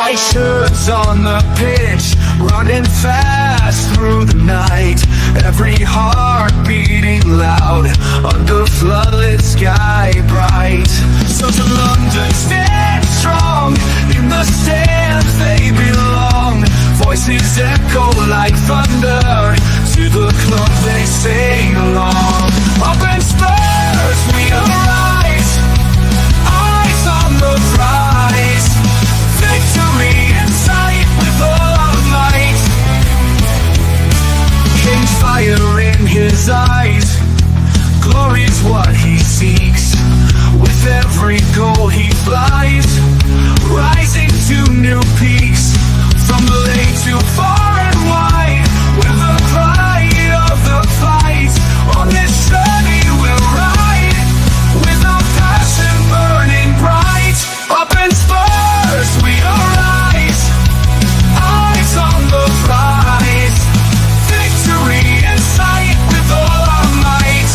White shirts on the pitch, running fast through the night. Every heart beating loud under floodlit sky bright. So to London, stand strong, in the stands they belong. Voices echo like thunder, to the club they sing along. Up in Spurs we arise, eyes on the prize. Victory in sight with all our might. King's fire in his eyes, glory's what he seeks. With every goal he flies, rising to new peaks. From the lake to far and wide, with the pride of the fight. On this journey we'll ride, with our passion burning bright. Up in Spurs we arise, eyes on the prize. Victory in sight with all our might.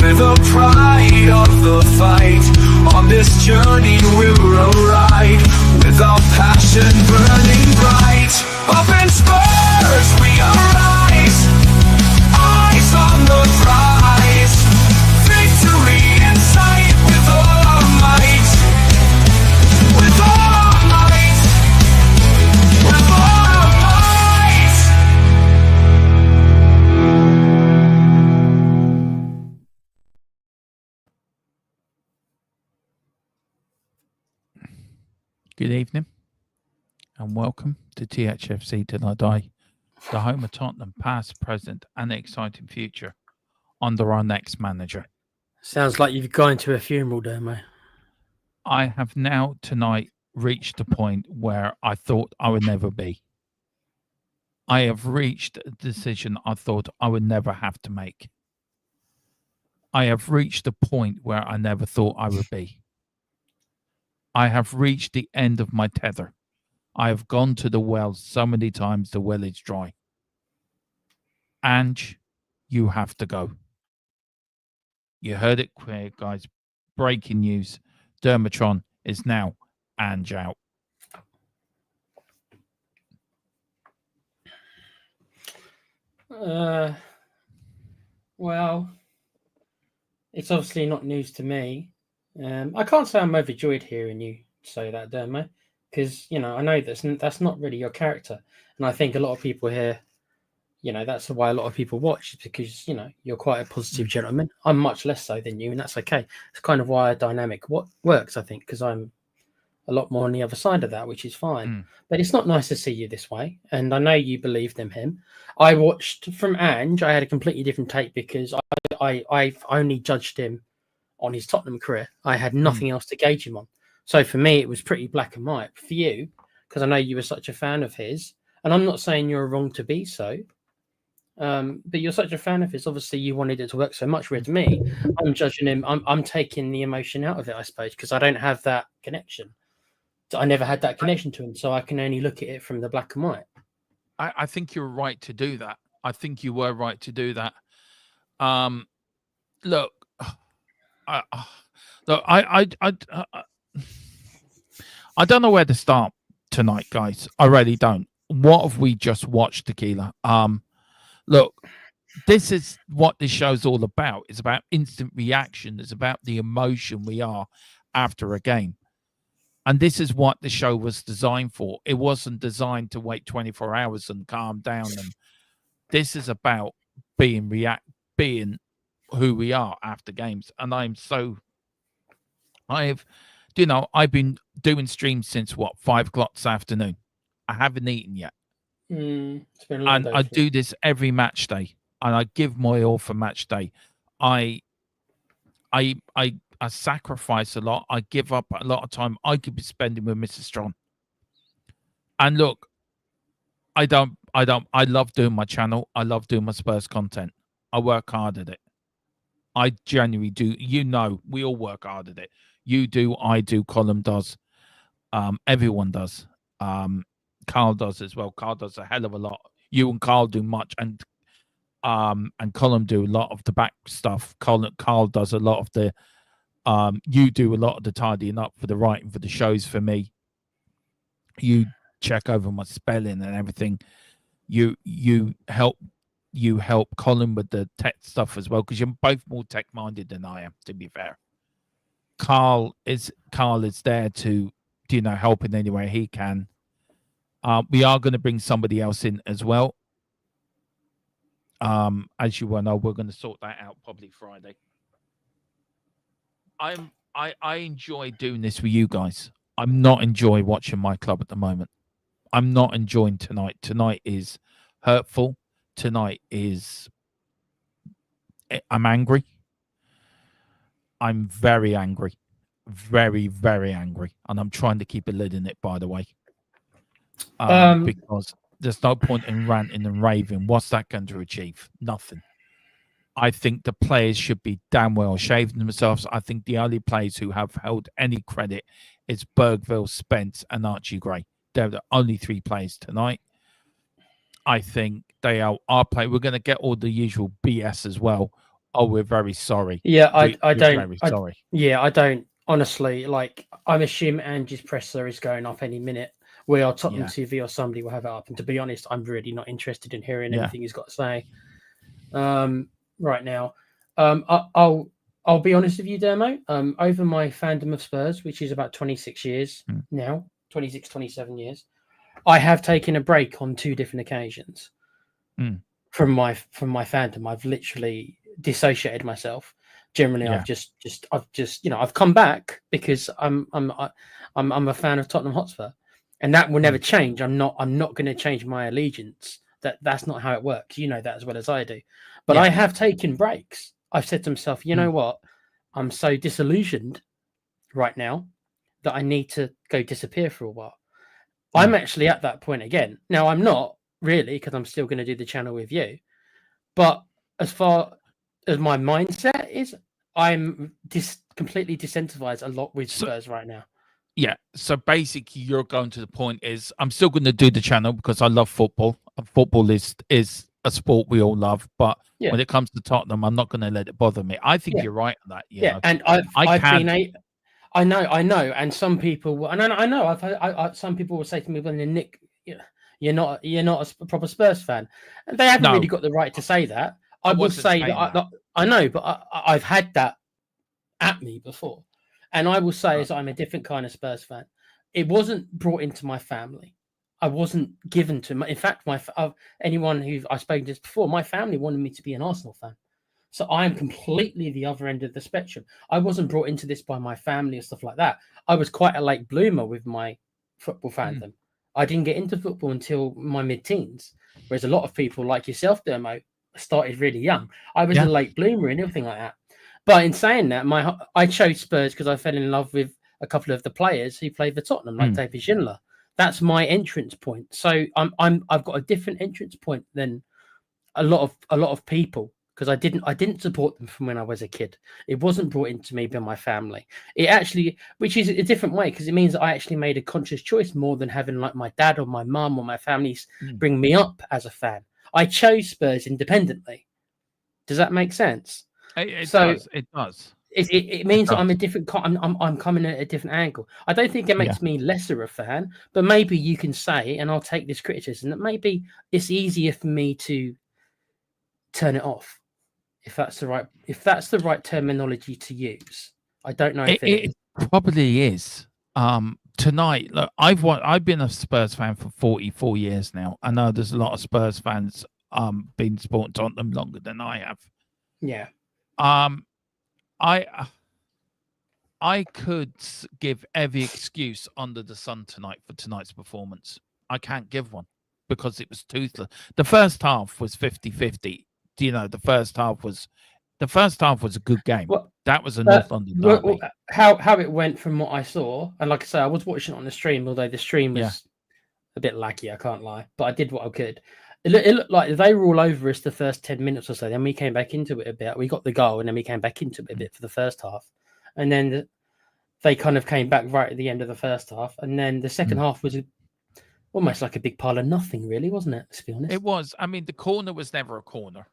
The pride of the fight. On this journey we'll ride, with our passion burning bright. Up in Spurs we arise, eyes on the prize. Victory in sight with all our might. With all our might. With all our might. Good evening and welcome to THFC Till I Die, the home of Tottenham past, present and exciting future under our next manager. Sounds like you've gone to a funeral, Dermo. I have now tonight reached a point where I thought I would never be. I have reached a decision I thought I would never have to make. I have reached a point where I never thought I would be. I have reached the end of my tether. I have gone to the well so many times the well is dry. Ange, you have to go. You heard it clear, guys. Breaking news. Dermatron is now Ange out. Well, it's obviously not news to me. I can't say I'm overjoyed hearing you say that, Dermo, because, you know, I know that's not really your character. And I think a lot of people here, you know, that's why a lot of people watch, is because, you know, you're quite a positive gentleman. I'm much less so than you, and that's okay. It's kind of why a dynamic works, I think, because I'm a lot more on the other side of that, which is fine. But it's not nice to see you this way, and I know you believed in him. I watched from Ange. I had a completely different take because I've only judged him on his Tottenham career. I had nothing else to gauge him on. So for me, it was pretty black and white. For you, because I know you were such a fan of his, and I'm not saying you're wrong to be so, but you're such a fan of his. Obviously, you wanted it to work so much. With me, I'm judging him. I'm taking the emotion out of it, I suppose, because I don't have that connection. I never had that connection to him, so I can only look at it from the black and white. I think you're right to do that. I think you were right to do that. Look, I don't know where to start tonight, guys. I really don't. What have we just watched, Tequila? Look, this is what this show's all about. It's about instant reaction. It's about the emotion we are after a game. And this is what the show was designed for. It wasn't designed to wait 24 hours and calm down. And this is about being who we are after games. And I've been doing streams since 5 o'clock this afternoon. I haven't eaten yet. It's been a long day. I do this every match day, and I give my all for match day. I sacrifice a lot. I give up a lot of time I could be spending with Mrs. Strong. And look, I love doing my channel. I love doing my Spurs content. I work hard at it. I genuinely do. You know, we all work hard at it. You do, I do, Colin does, everyone does. Carl does as well. Carl does a hell of a lot. You and Carl do much, and Colin do a lot of the back stuff. Carl does a lot of the you do a lot of the tidying up for the writing for the shows for me. You check over my spelling and everything. You help Colin with the tech stuff as well, because you're both more tech minded than I am, to be fair. Carl is there to, you know, help in any way he can. We are going to bring somebody else in as well. As you well know, we're going to sort that out probably Friday. I enjoy doing this with you guys. I'm not enjoying watching my club at the moment. I'm not enjoying tonight. Tonight is hurtful. Tonight is, I'm angry. I'm very angry. Very, very angry. And I'm trying to keep a lid in it, by the way. Because there's no point in ranting and raving. What's that going to achieve? Nothing. I think the players should be damn well shaving themselves. I think the only players who have held any credit is Bergville, Spence, and Archie Gray. They're the only three players tonight. I think they are our play. We're going to get all the usual BS as well. Oh, we're very sorry. Yeah, I don't. Very sorry. I don't. Honestly, like, I'm assuming Angie's presser is going up any minute. We are Tottenham TV or somebody will have it up. And to be honest, I'm really not interested in hearing anything he's got to say right now. I'll be honest with you, Dermo. Over my fandom of Spurs, which is about 26 years now, 26, 27 years, I have taken a break on 2 different occasions from my fandom. I've literally dissociated myself. Generally, I've just I've come back because I'm a fan of Tottenham Hotspur, and that will never change. I'm not going to change my allegiance. That's not how it works. You know that as well as I do. But I have taken breaks. I've said to myself, you know what? I'm so disillusioned right now that I need to go disappear for a while. I'm actually at that point again. Now, I'm not really, because I'm still going to do the channel with you. But as far as my mindset is, I'm completely disincentivized a lot with Spurs right now. Yeah. So basically, you're going to the point is I'm still going to do the channel because I love football. Football is a sport we all love. But when it comes to Tottenham, I'm not going to let it bother me. I think you're right on that. You know? And I know, and some people, and I know, I've some people will say to me, "Well, Nick, you're not a proper Spurs fan," and they haven't really got the right to say that. I will say that I know, but I've had that at me before, and I will say is I'm a different kind of Spurs fan. It wasn't brought into my family. I wasn't given to. In fact, anyone who I've spoken to before, my family wanted me to be an Arsenal fan. So I am completely the other end of the spectrum. I wasn't brought into this by my family or stuff like that. I was quite a late bloomer with my football fandom. I didn't get into football until my mid-teens, whereas a lot of people like yourself, Dermo, started really young. I was a late bloomer and everything like that. But in saying that, I chose Spurs because I fell in love with a couple of the players who played for Tottenham, like David Schindler. That's my entrance point. So I've got a different entrance point than a lot of people. Because I didn't support them from when I was a kid. It wasn't brought into me by my family. It actually, which is a different way, because it means I actually made a conscious choice more than having like my dad or my mum or my family bring me up as a fan. I chose Spurs independently. Does that make sense? It does. It means that I'm a different. I'm coming at a different angle. I don't think it makes me lesser a fan, but maybe you can say, and I'll take this criticism, that maybe it's easier for me to turn it off. If that's the right terminology to use. I don't know if it probably is. Tonight, look, I've been a Spurs fan for 44 years now. I know there's a lot of Spurs fans been supporting Tottenham longer than I have. Yeah. I could give every excuse under the sun tonight for tonight's performance. I can't give one because it was toothless. The first half was 50-50. You know, the first half was a good game. Well, that was a North London derby. How it went from what I saw, and like I say, I was watching it on the stream, although the stream was a bit laggy, I can't lie, but I did what I could. It looked like they were all over us the first 10 minutes or so. Then we came back into it a bit. We got the goal, and then we came back into it a bit for the first half. And then they kind of came back right at the end of the first half. And then the second half was almost like a big pile of nothing, really, wasn't it? Let's be honest. It was. I mean, the corner was never a corner,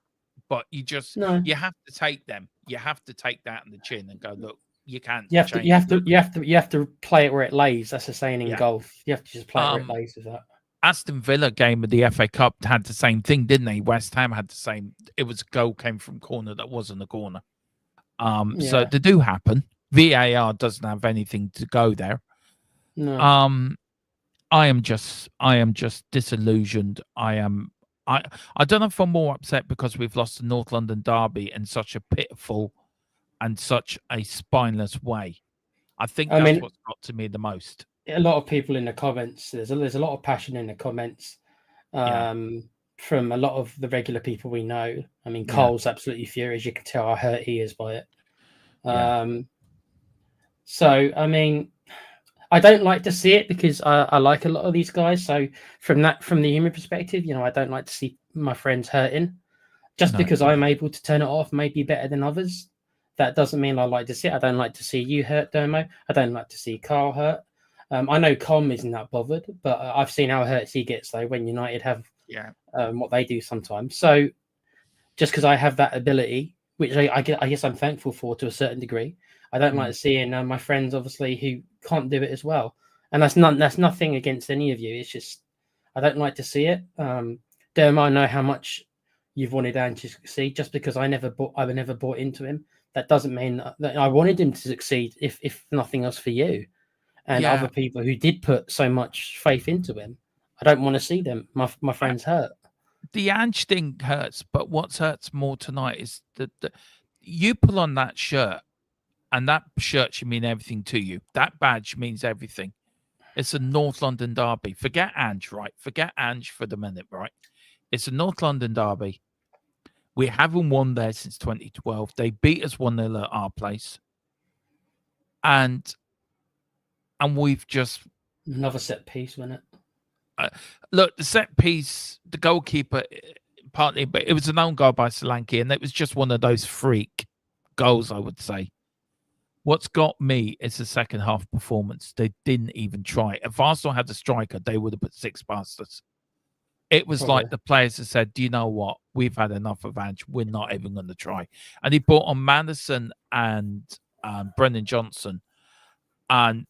but you just you have to take them. You have to take that in the chin and go, look, you can't. You have to play it where it lays. That's the saying in golf. You have to just play it where it lays with that. Aston Villa game of the FA Cup had the same thing, didn't they? West Ham had the same. It was a goal came from corner that wasn't a corner. So they do happen. VAR doesn't have anything to go there. No. I am just disillusioned. I don't know if I'm more upset because we've lost the North London derby in such a pitiful and such a spineless way. I think that's what's got to me the most. A lot of people in the comments. There's a lot of passion in the comments from a lot of the regular people we know. I mean, Cole's absolutely furious. You can tell how hurt he is by it. So, I mean, I don't like to see it because I like a lot of these guys. So, from the human perspective, I don't like to see my friends hurting. Just because I'm able to turn it off, maybe better than others. That doesn't mean I like to see it. I don't like to see you hurt, Dermo. I don't like to see Carl hurt. I know Com isn't that bothered, but I've seen how hurt he gets though when United have what they do sometimes. So just because I have that ability, which I guess I'm thankful for to a certain degree, I don't like seeing my friends obviously who can't do it as well. And that's nothing against any of you. It's just I don't like to see it. Dermo, I know how much you've wanted Ange to succeed. Just because I never bought into him, that doesn't mean that I wanted him to succeed. If nothing else for you. And other people who did put so much faith into him, I don't want to see them. My friends hurt. The Ange thing hurts, but what hurts more tonight is that you pull on that shirt, and that shirt should mean everything to you. That badge means everything. It's a North London derby. Forget Ange, right? Forget Ange for the minute, right? It's a North London derby. We haven't won there since 2012. They beat us 1-0 at our place. And we've just another set piece, wasn't it? Look, the set piece, the goalkeeper partly, but it was an own goal by Solanke, and it was just one of those freak goals, I would say. What's got me is the second half performance. They didn't even try. If Arsenal had a striker, they would have put 6 past us. It was like the players have said, do you know what? We've had enough of Ange. We're not even going to try. And he brought on Madison and Brendan Johnson. And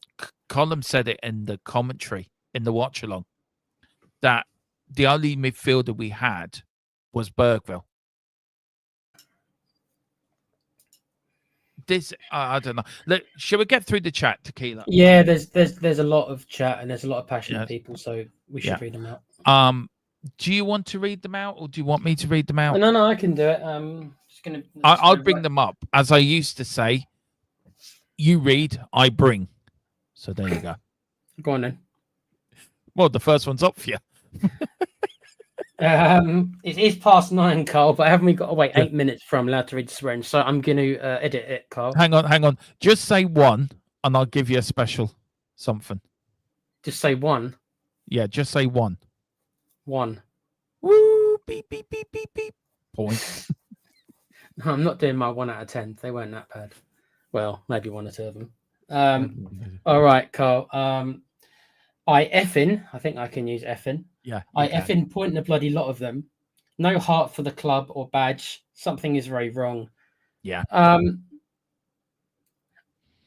Colin said it in the commentary, in the watch-along, that the only midfielder we had was Bergville. This, I don't know. Look, shall we get through the chat, Tequila? Yeah, there's a lot of chat and there's a lot of passionate people, so we should read them out. Do you want to read them out, or do you want me to read them out? No, I can do it. I'll bring them up. As I used to say, you read, I bring. So there you go. Go on then. Well, the first one's up for you. It is past 9, Carl, but haven't we got to wait 8 minutes before I'm allowed to read swearing? So I'm going to edit it, Carl. Hang on. Just say one, and I'll give you a special something. Just say one? Yeah, just say one. 1. Woo! Beep, beep, beep, beep, beep. Point. No, I'm not doing my 1 out of 10. They weren't that bad. Well, maybe 1 or 2 of them. All right, Carl. I think I can use effing. Yeah. I effing point a bloody lot of them. No heart for the club or badge. Something is very wrong. Yeah.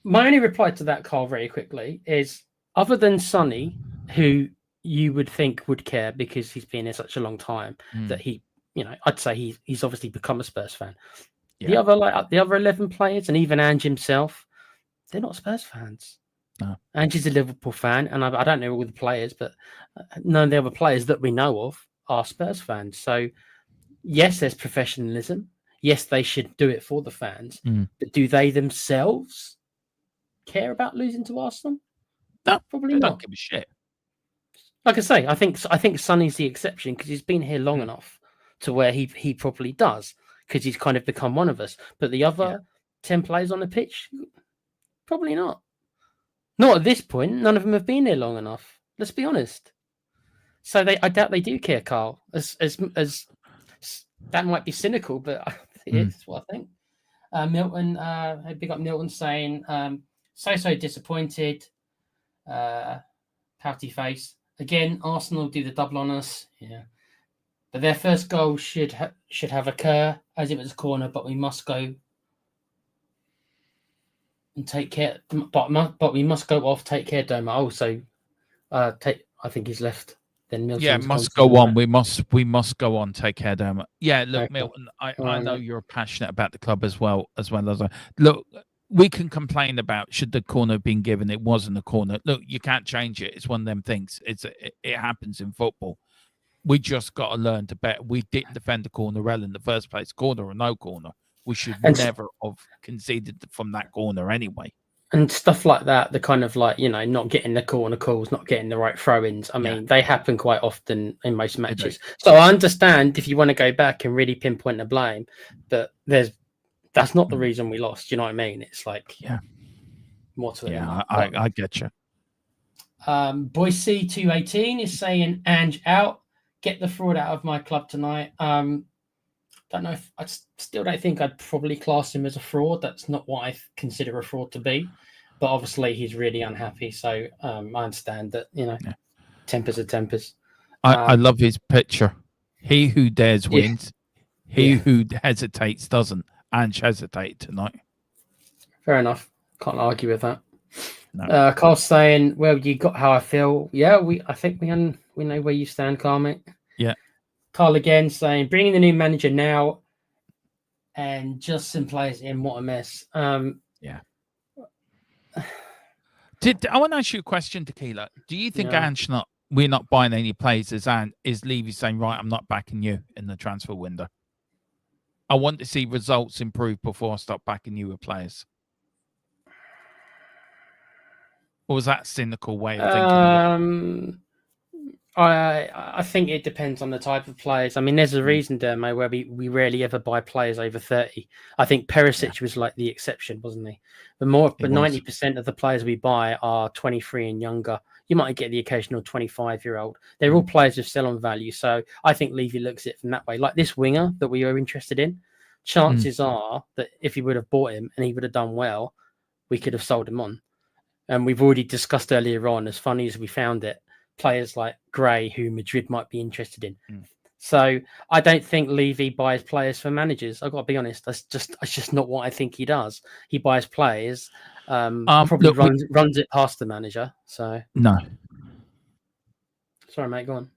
My only reply to that, Carl, very quickly, is other than Sonny, who you would think would care because he's been here such a long time that he, I'd say he's obviously become a Spurs fan. Yeah. The other 11 players and even Ange himself, they're not Spurs fans. No. Ange's a Liverpool fan, and I don't know all the players, but none of the other players that we know of are Spurs fans. So, yes, there's professionalism. Yes, they should do it for the fans. But do they themselves care about losing to Arsenal? No, probably not. Don't give a shit. Like I say, I think Sonny's the exception because he's been here long enough to where he probably does because he's kind of become one of us. But the other 10 players on the pitch, probably not. Not at this point. None of them have been here long enough. Let's be honest. So I doubt they do care, Carl. As that might be cynical, but it is what I think. Milton, big up Milton saying, so disappointed. Pouty face again. Arsenal do the double on us. Yeah, but their first goal should have occur as it was a corner, but we must go and take care. But we must go off. Take care, Doma. Oh, so take. I think he's left. Then Milton's yeah, must go on. We must go on. Take care, Doma. Yeah, look, okay. Milton. I know you're passionate about the club as well as I. Look, we can complain about should the corner have been given. It wasn't a corner. Look, you can't change it. It's one of them things. It happens in football. We just got to learn to bet. We didn't defend the corner well in the first place, corner or no corner. We should never have conceded from that corner anyway. And stuff like that, the kind of like, not getting the corner calls, not getting the right throw-ins. I mean, they happen quite often in most matches. So I understand if you want to go back and really pinpoint the blame, but that's not the reason we lost. Do you know what I mean? It's like, more to it. Yeah, I get you. Boise 218 is saying, Ange out. Get the fraud out of my club tonight. Don't know if I still don't think I'd probably class him as a fraud. That's not what I consider a fraud to be. But obviously he's really unhappy. So I understand that, tempers are tempers. I love his picture. He who dares wins. He who hesitates doesn't. Ange hesitated tonight. Fair enough. Can't argue with that. No. Carl's saying, well, you got how I feel. Yeah, I think we know where you stand, Carl, mate. Yeah. Carl again saying, bringing the new manager now and just some players in. What a mess. Yeah. I want to ask you a question, Tequila. Do you think Ange we're not buying any players is Levy saying, right, I'm not backing you in the transfer window? I want to see results improve before I start backing you with players. Or was that a cynical way of thinking? I think it depends on the type of players. I mean, there's a reason, Dermo, where we rarely ever buy players over 30. I think Perisic was like the exception, wasn't he? But 90% of the players we buy are 23 and younger. You might get the occasional 25-year-old. They're all players with sell-on value. So I think Levy looks at it from that way. Like this winger that we are interested in, chances are that if he would have bought him and he would have done well, we could have sold him on. And we've already discussed earlier on, as funny as we found it, players like Gray, who Madrid might be interested in. So I don't think Levy buys players for managers. I've got to be honest. That's just not what I think he does. He buys players, probably runs it past the manager. So no. Sorry, mate. Go on.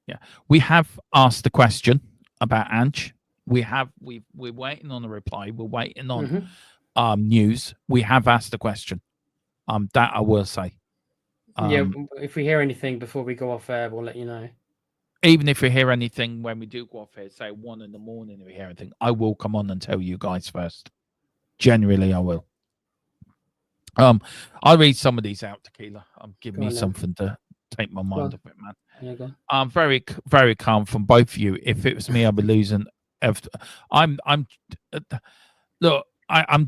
Yeah, we have asked the question about Ange. We're waiting on a reply. We're waiting on news. We have asked the question. That I will say. If we hear anything before we go off air, we'll let you know. Even if we hear anything when we do go off air, say 1 a.m, if we hear anything, I will come on and tell you guys first. Generally, I will. I'll read some of these out, Tequila. Give me something to take my mind off it, man. Yeah, go on. I'm very, very calm from both of you. If it was me, I'd be losing. Look, I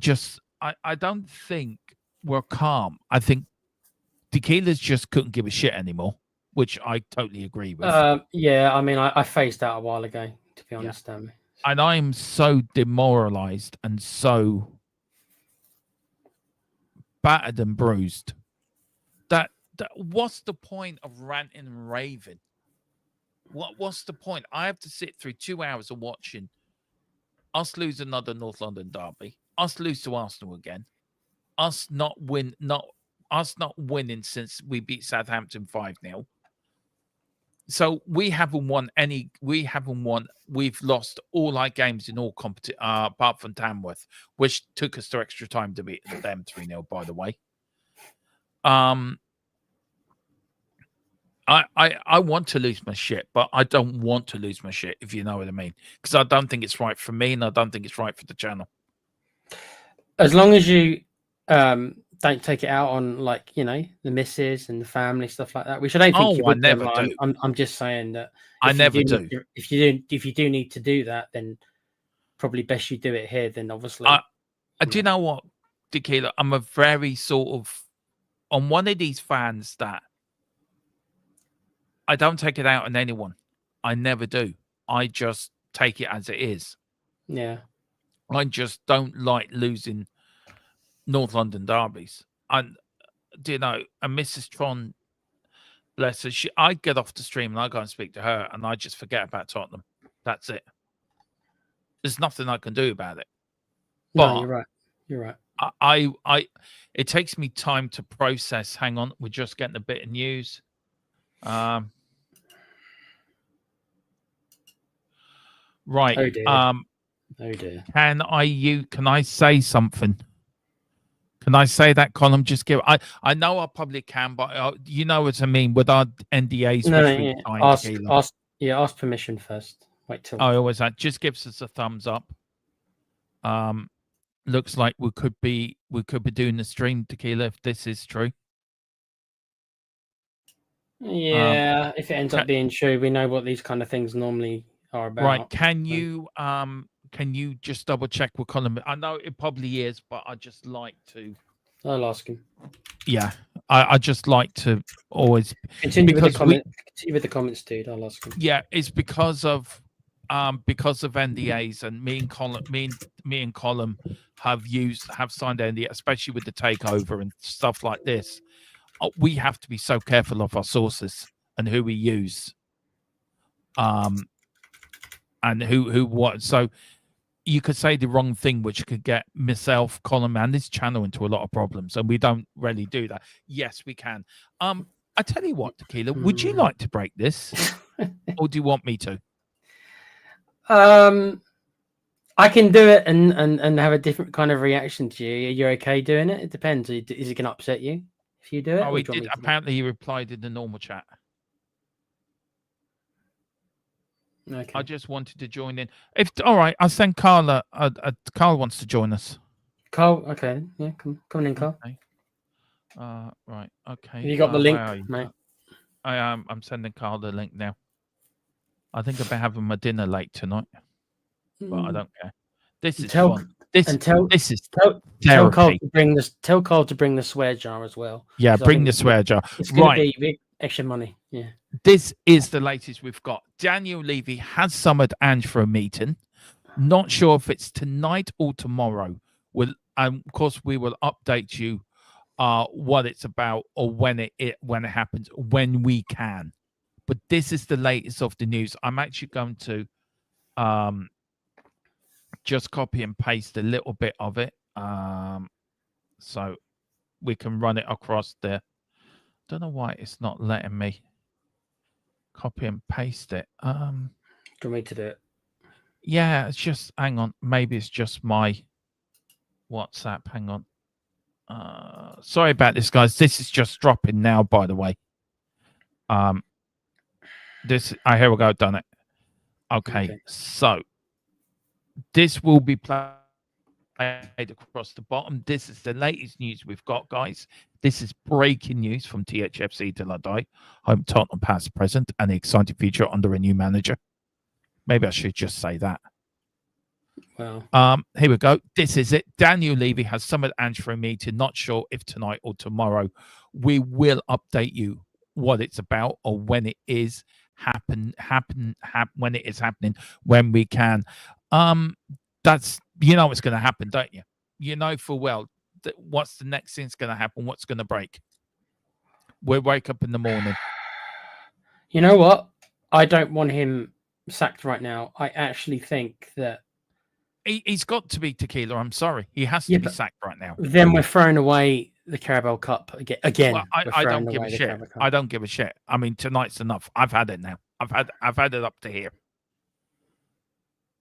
don't think we're calm. I think Tequila's just couldn't give a shit anymore, which I totally agree with. Yeah, I mean, I phased out a while ago, to be honest. And I'm so demoralized and so battered and bruised that what's the point of ranting and raving? What's the point? I have to sit through 2 hours of watching us lose another North London derby, us lose to Arsenal again, us not winning since we beat Southampton 5-0. So we haven't won. We've lost all our games in all competitions, apart from Tamworth, which took us to extra time to beat them 3-0, by the way. I want to lose my shit, but I don't want to lose my shit, if you know what I mean. Because I don't think it's right for me, and I don't think it's right for the channel. As long as you don't take it out on, like, the missus and the family, stuff like that. Which I don't think you would. I never do. I'm just saying that I never do. If you do need to do that, then probably best you do it here. Then obviously, do you know what, Tequila? I'm a very sort of on one of these fans that I don't take it out on anyone. I never do. I just take it as it is. Yeah. I just don't like losing North London derbies. And and Mrs. Tron, bless her, I get off the stream and I go and speak to her, and I just forget about Tottenham. That's it. There's nothing I can do about it. No, But you're right. You're right. I it takes me time to process. Hang on, we're just getting a bit of news. Right. Oh dear. Oh dear. Can I say something? Can I say that, Colin? Just give. I know I probably can, but you know what I mean with our NDAs. No, which we yeah. Ask permission first. Wait till. I always that just gives us a thumbs up. Looks like we could be doing the stream, Tequila, if this is true. Yeah, if it ends up being true, we know what these kind of things normally are about. Right? Can you just double check with Colin? I know it probably is, but I just like to. I'll ask him. Yeah, I just like to always continue with the comments, dude. I'll ask him. Yeah, it's because of NDAs, and me and Colin have signed NDA, especially with the takeover and stuff like this. We have to be so careful of our sources and who we use, and who what. So you could say the wrong thing, which could get myself, Colin, and this channel into a lot of problems, and we don't really do that. Yes, we can. I tell you what, Tequila, would you like to break this, or do you want me to? I can do it and have a different kind of reaction to you. You're okay doing it? It depends. Is it going to upset you if you do it? Oh, he did. Apparently, he replied in the normal chat. Okay. I just wanted to join in. All right, I'll send Carla. Carl wants to join us. Carl, okay, yeah, come on in, Carl. Okay. Right, okay. Have you got the link, mate? I am. I'm sending Carl the link now. I think I've been having my dinner late tonight, but I don't care. This is fun. This is tell Carl to bring this. Tell Carl to bring the swear jar as well. Yeah, bring the swear jar. It's going to be extra money. Yeah. This is the latest we've got. Daniel Levy has summoned Ange for a meeting. Not sure if it's tonight or tomorrow. Of course, we will update you what it's about, or when it happens, when we can. But this is the latest of the news. I'm actually going to just copy and paste a little bit of it, so we can run it across there. Don't know why it's not letting me copy and paste it. Do you want me to do it? Yeah, it's just, hang on. Maybe it's just my WhatsApp. Hang on. Sorry about this, guys. This is just dropping now, by the way. Here we go. Done it. Okay. So this will be played across the bottom. This is the latest news we've got, guys. This is breaking news from THFC Till I Die. Home Tottenham past, present, and the exciting future under a new manager. Maybe I should just say that. Wow. Here we go. This is it. Daniel Levy has summoned Ange for a meeting. Not sure if tonight or tomorrow. We will update you what it's about, or when it is when it is happening, when we can. That's, what's going to happen, don't you? You know full well that what's the next thing's going to happen, what's going to break. We'll wake up in the morning. You know what? I don't want him sacked right now. I actually think that he's got to be, Tequila. I'm sorry. He has to be sacked right now. Then we're throwing away the Carabao Cup again. Well, I don't give a shit. I don't give a shit. I mean, tonight's enough. I've had it now. I've had it up to here.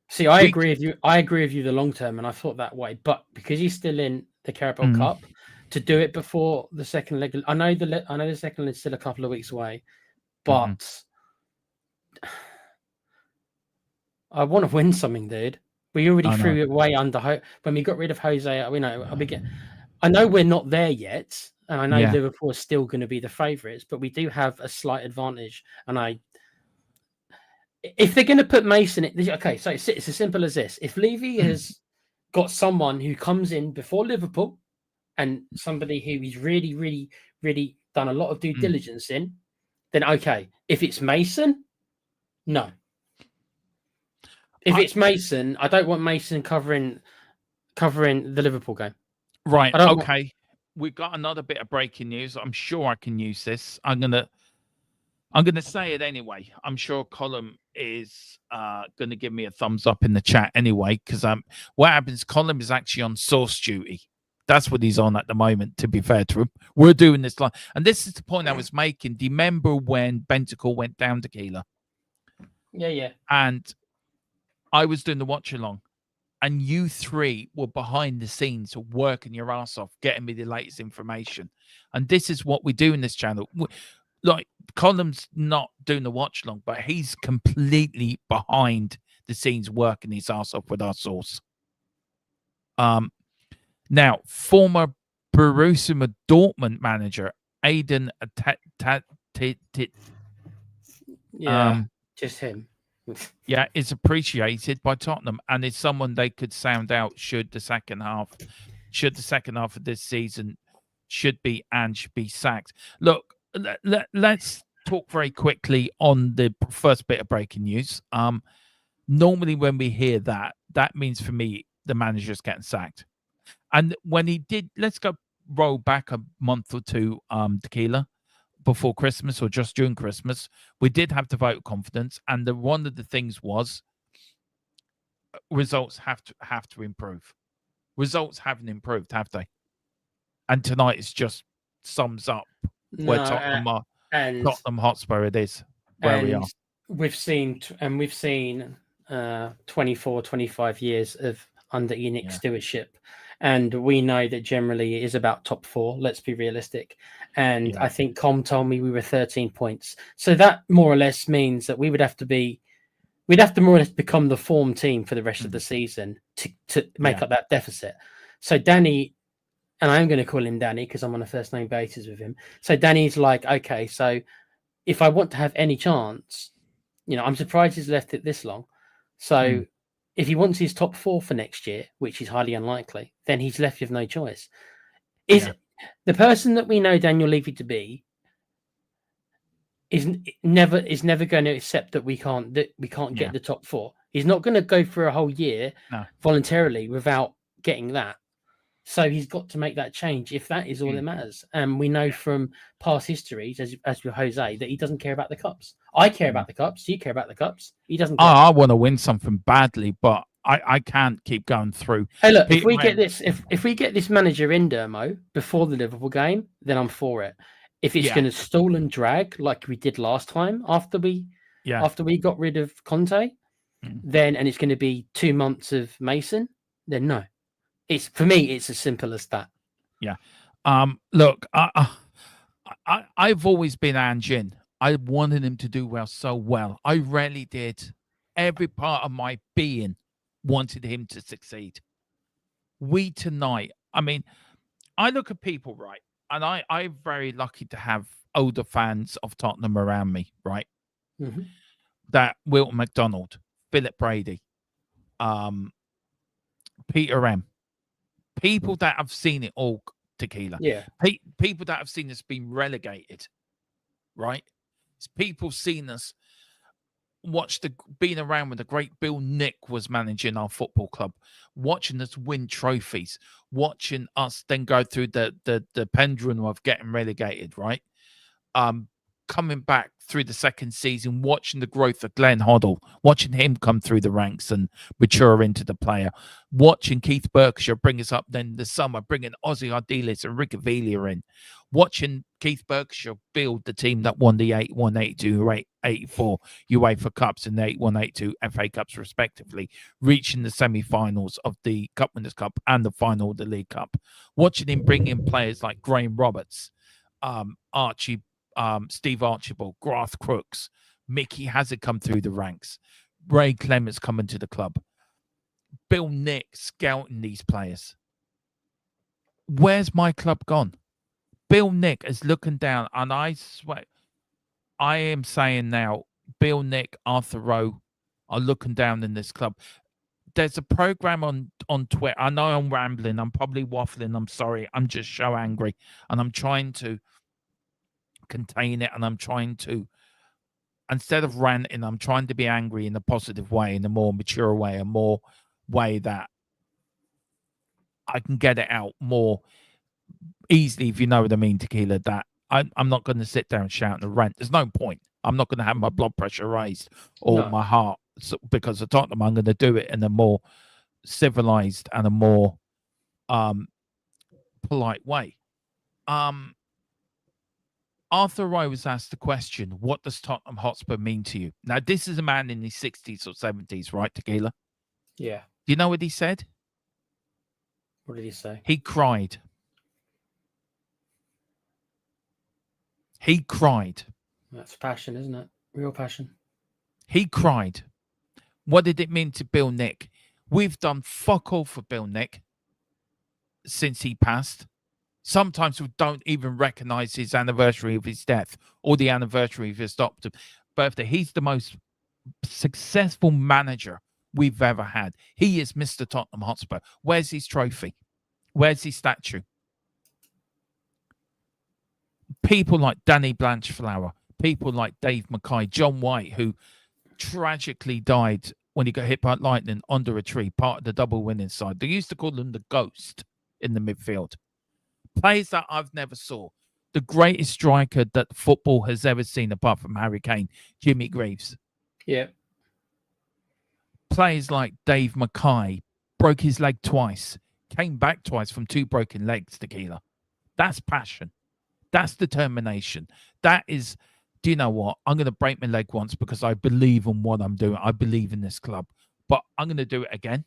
See, I agree with you. I agree with you the long term, and I thought that way. But because he's still in the Carabao Cup, to do it before the second leg, I know the second leg is still a couple of weeks away, but I want to win something, dude. We already threw it away under when we got rid of Jose. I know we're not there yet, and I know Liverpool is still going to be the favourites, but we do have a slight advantage. And if they're going to put Mason in, okay, so it's as simple as this: if Levy has got someone who comes in before Liverpool, and somebody who he's really, really, really done a lot of due diligence in, then okay. If it's Mason, no. If it's Mason, I don't want Mason covering the Liverpool game. Right. I don't Okay. We've got another bit of breaking news. I'm sure I can use this. I'm gonna say it anyway. I'm sure Colin is gonna give me a thumbs up in the chat anyway, because what happens, Colin is actually on source duty. That's what he's on at the moment, to be fair to him. We're doing this live. And this is the point I was making. Do you remember when Bentacle went down to Keeler? Yeah. And I was doing the watch along, and you three were behind the scenes working your ass off, getting me the latest information. And this is what we do in this channel. Like, Colin's not doing the watch along, but he's completely behind the scenes working his ass off with our source. Now, former Borussia Dortmund manager Aiden just him. Yeah, is appreciated by Tottenham and is someone they could sound out should the second half of this season should be sacked. Look, let's talk very quickly on the first bit of breaking news. Normally when we hear that means for me the manager's getting sacked. And when he did, let's go roll back a month or two, Tequila, before Christmas or just during Christmas, we did have to vote confidence, and one of the things was results have to improve. Results haven't improved, have they? And tonight is just sums up where Tottenham are. And Tottenham Hotspur, it is where we are. We've seen 24, 25 years of under Enoch stewardship. And we know that generally it is about top four. Let's be realistic. And I think Com told me we were 13 points. So that more or less means that we'd have to more or less become the form team for the rest of the season to make up that deficit. So Danny, and I'm going to call him Danny because I'm on a first name basis with him. So Danny's like, okay, so if I want to have any chance, I'm surprised he's left it this long. So if he wants his top four for next year, which is highly unlikely, then he's left with no choice. The person that we know Daniel Levy to be is never going to accept that we can't get the top four. He's not going to go for a whole year voluntarily without getting that. So he's got to make that change if that is all that matters. And we know from past histories, as with Jose, that he doesn't care about the cups. I care about the cups. You care about the cups. He doesn't care. I want to win something badly, but I can't keep going through. Hey, look, if we get this manager in, Dermo, before the Liverpool game, then I'm for it. If it's going to stall and drag like we did last time after we got rid of Conte, then and it's going to be 2 months of Mason, then no. It's for me. It's as simple as that. Yeah. Look, I've always been Anjin. I wanted him to do well so well. I really did. Every part of my being wanted him to succeed. Tonight, I mean, I look at people, right? And I'm very lucky to have older fans of Tottenham around me, right? Mm-hmm. That Wilton McDonald, Philip Brady, Peter M. People that have seen it all, Tequila. Yeah. People that have seen us being relegated, right? It's people seen us being around when the great Bill Nick was managing our football club, watching us win trophies, watching us then go through the pendulum of getting relegated, right? Coming back through the second season, watching the growth of Glenn Hoddle, watching him come through the ranks and mature into the player, watching Keith Berkshire bring us up then the summer, bringing Ozzy Ardiles and Rick Avila in, watching Keith Berkshire build the team that won the 81, 82, 84 UEFA Cups and the 81, 82 FA Cups respectively, reaching the semi-finals of the Cup Winners' Cup and the final of the League Cup, watching him bring in players like Graham Roberts, Steve Archibald, Garth Crooks, Mickey Hazard come through the ranks, Ray Clements coming to the club, Bill Nick scouting these players. Where's my club gone? Bill Nick is looking down, and I swear, I am saying now, Bill Nick, Arthur Rowe are looking down in this club. There's a program on Twitter. I know I'm rambling. I'm probably waffling. I'm sorry. I'm just so angry, and I'm trying to contain it, and I'm trying to, instead of ranting, I'm trying to be angry in a positive way, in a more mature way, a more way that I can get it out more easily, if you know what I mean, Tequila. That I'm not going to sit there and shout and rant. There's no point. I'm not going to have my blood pressure raised or my heart because of Tottenham. I'm going to do it in a more civilized and a more polite way. Arthur Roy was asked the question, what does Tottenham Hotspur mean to you? Now, this is a man in his 60s or 70s, right, Tequila? Yeah. Do you know what he said? What did he say? He cried. He cried. That's passion, isn't it? Real passion. He cried. What did it mean to Bill Nick? We've done fuck all for Bill Nick since he passed. Sometimes we don't even recognize his anniversary of his death or the anniversary of his birthday. He's the most successful manager we've ever had. He is Mr. Tottenham Hotspur. Where's his trophy? Where's his statue? People like Danny Blanchflower, people like Dave Mackay, John White, who tragically died when he got hit by lightning under a tree, part of the double winning side. They used to call him the ghost in the midfield. Players that I've never saw. The greatest striker that football has ever seen, apart from Harry Kane, Jimmy Greaves. Yeah. Players like Dave Mackay, broke his leg twice, came back twice from 2 broken legs, Tequila. That's passion. That's determination. That is, do you know what? I'm going to break my leg once because I believe in what I'm doing. I believe in this club, but I'm going to do it again.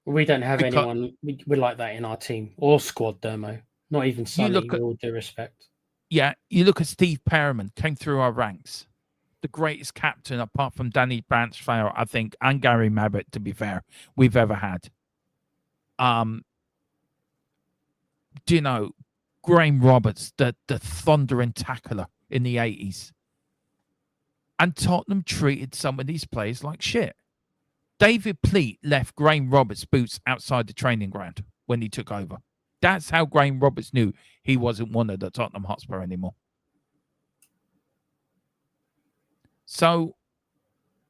We don't have anyone we like that in our team or squad, Dermo. Not even Sonny, with all due respect. Yeah, you look at Steve Perriman, came through our ranks. The greatest captain, apart from Danny Branchflower, I think, and Gary Mabbitt, to be fair, we've ever had. Do you know, Graham Roberts, the thundering tackler in the 80s. And Tottenham treated some of these players like shit. David Pleat left Graham Roberts' boots outside the training ground when he took over. That's how Graham Roberts knew he wasn't wanted at Tottenham Hotspur anymore. So,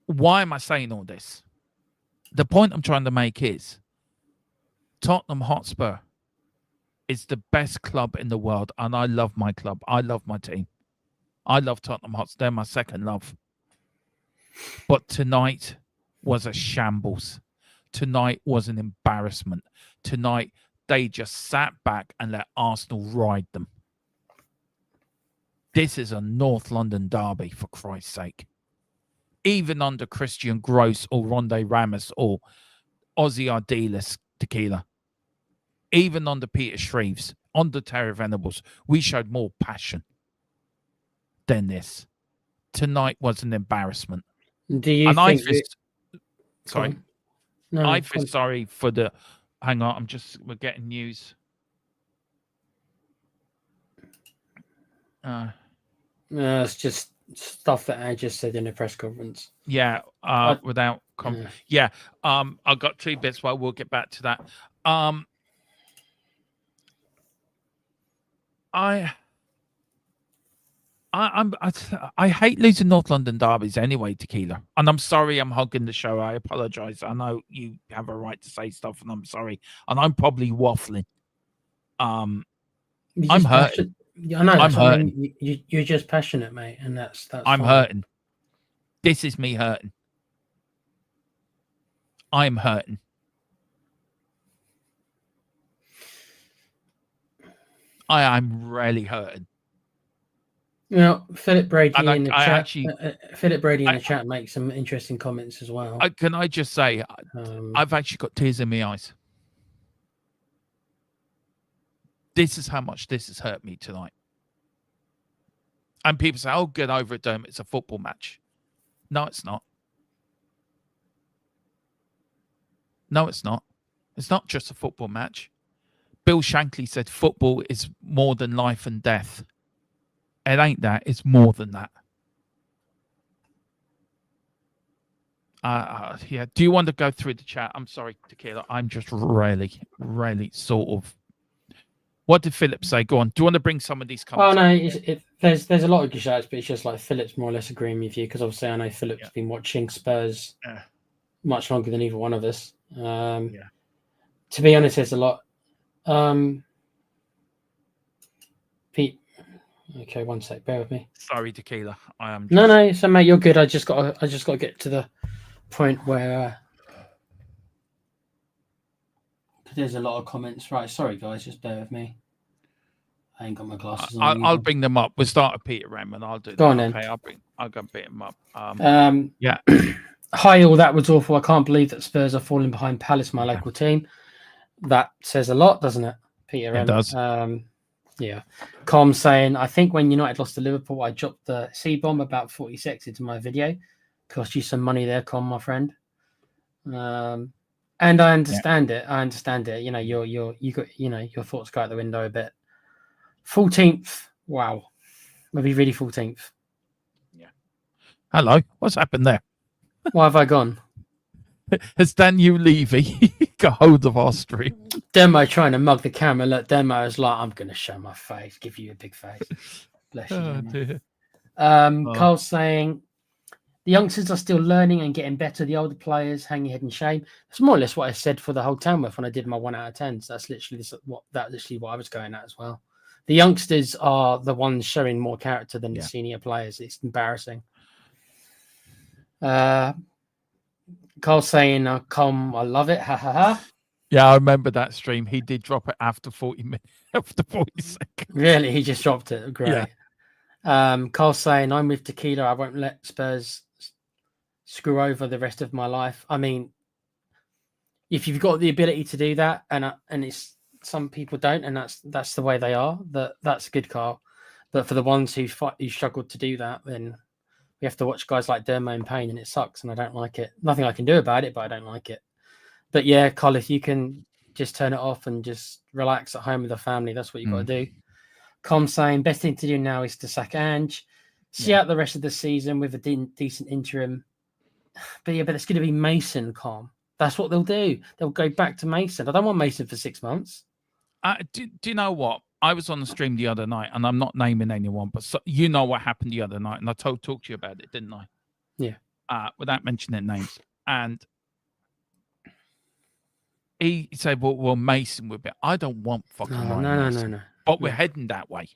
why am I saying all this? The point I'm trying to make is Tottenham Hotspur is the best club in the world, and I love my club. I love my team. I love Tottenham Hotspur. They're my second love. But tonight was a shambles. Tonight was an embarrassment. Tonight, they just sat back and let Arsenal ride them. This is a North London derby, for Christ's sake. Even under Christian Gross or Ronde Ramos or Ozzy Ardiles, Tequila. Even under Peter Shreves, under Terry Venables, we showed more passion than this. Tonight was an embarrassment. Do you think... Sorry. No, I feel sorry for the... Hang on, we're getting news. It's just stuff that I just said in a press conference. Yeah, without... I've got 2 bits, but we'll get back to that. I hate losing North London derbies anyway, Tequila. And I'm sorry I'm hogging the show. I apologize. I know you have a right to say stuff, and I'm sorry. And I'm probably waffling. I'm hurting. I know. I'm hurting. You're just passionate, mate, and that's I'm fine. hurting. This is me hurting. I'm hurting. I'm really hurting. You know, Philip Brady in the chat. Actually, Philip Brady in the chat makes some interesting comments as well. Can I just say, I've actually got tears in my eyes. This is how much this has hurt me tonight. And people say, "Oh, get over it, Dome. It's a football match." No, it's not. No, it's not. It's not just a football match. Bill Shankly said football is more than life and death. It ain't that. It's more than that. Yeah. Do you want to go through the chat? I'm sorry, Tequila. I'm just really, really sort of What did Philip say? Go on. Do you want to bring some of these Oh comments? no, there's a lot of good shouts, but it's just like Philip's more or less agreeing with you because obviously I know Philip's been watching Spurs much longer than either one of us. To be honest, there's a lot. Pete, okay, one sec, bear with me. Sorry, Tequila. I am. No, so mate, you're good. I just got to get to the point where there's a lot of comments. Right, sorry guys, just bear with me. I ain't got my glasses on. I'll bring them up. We'll start at Peter Raymond. I'll do that. Go on Okay, then. I'll go beat him up. Yeah. Hi, all. That was awful. I can't believe that Spurs are falling behind Palace, my local team. That says a lot, doesn't it, Peter? It does. Yeah. Com saying, I think when United lost to Liverpool, I dropped the C-bomb about 40 seconds into my video. Cost you some money there, Com, my friend. And I understand it. I understand it. You know, you got your thoughts go out the window a bit. 14th. Wow. Maybe really 14th. Yeah. Hello. What's happened there? Why have I gone? Has Daniel Levy got hold of our stream? Demo trying to mug the camera. Look, Demo is like, I'm going to show my face, give you a big face. Bless you. Oh, dear. Carl's saying, the youngsters are still learning and getting better. The older players hang your head in shame. It's more or less what I said for the whole Tamworth when I did my 1 out of 10. So that's literally what I was going at as well. The youngsters are the ones showing more character than the senior players. It's embarrassing. Carl's saying, "Come, I love it." Ha ha ha. Yeah, I remember that stream. He did drop it after 40 minutes, after 40 seconds. Really, he just dropped it. Great. Yeah. Carl's saying, "I'm with Tequila. I won't let Spurs screw over the rest of my life." I mean, if you've got the ability to do that, and it's some people don't, and that's the way they are. That's good, Carl. But for the ones who struggled to do that, then we have to watch guys like Dermo in pain, and it sucks, and I don't like it. Nothing I can do about it, but I don't like it. But yeah, Carl, if you can just turn it off and just relax at home with the family, that's what you've got to do. Com saying, best thing to do now is to sack Ange, see out the rest of the season with a decent interim. But it's going to be Mason, Com. That's what they'll do. They'll go back to Mason. I don't want Mason for 6 months. Do you know what? I was on the stream the other night, and I'm not naming anyone, but you know what happened the other night, and I talked to you about it, didn't I? Yeah. Without mentioning names. And he said, well, Mason would be. I don't want fucking Mason. No. But we're heading that way.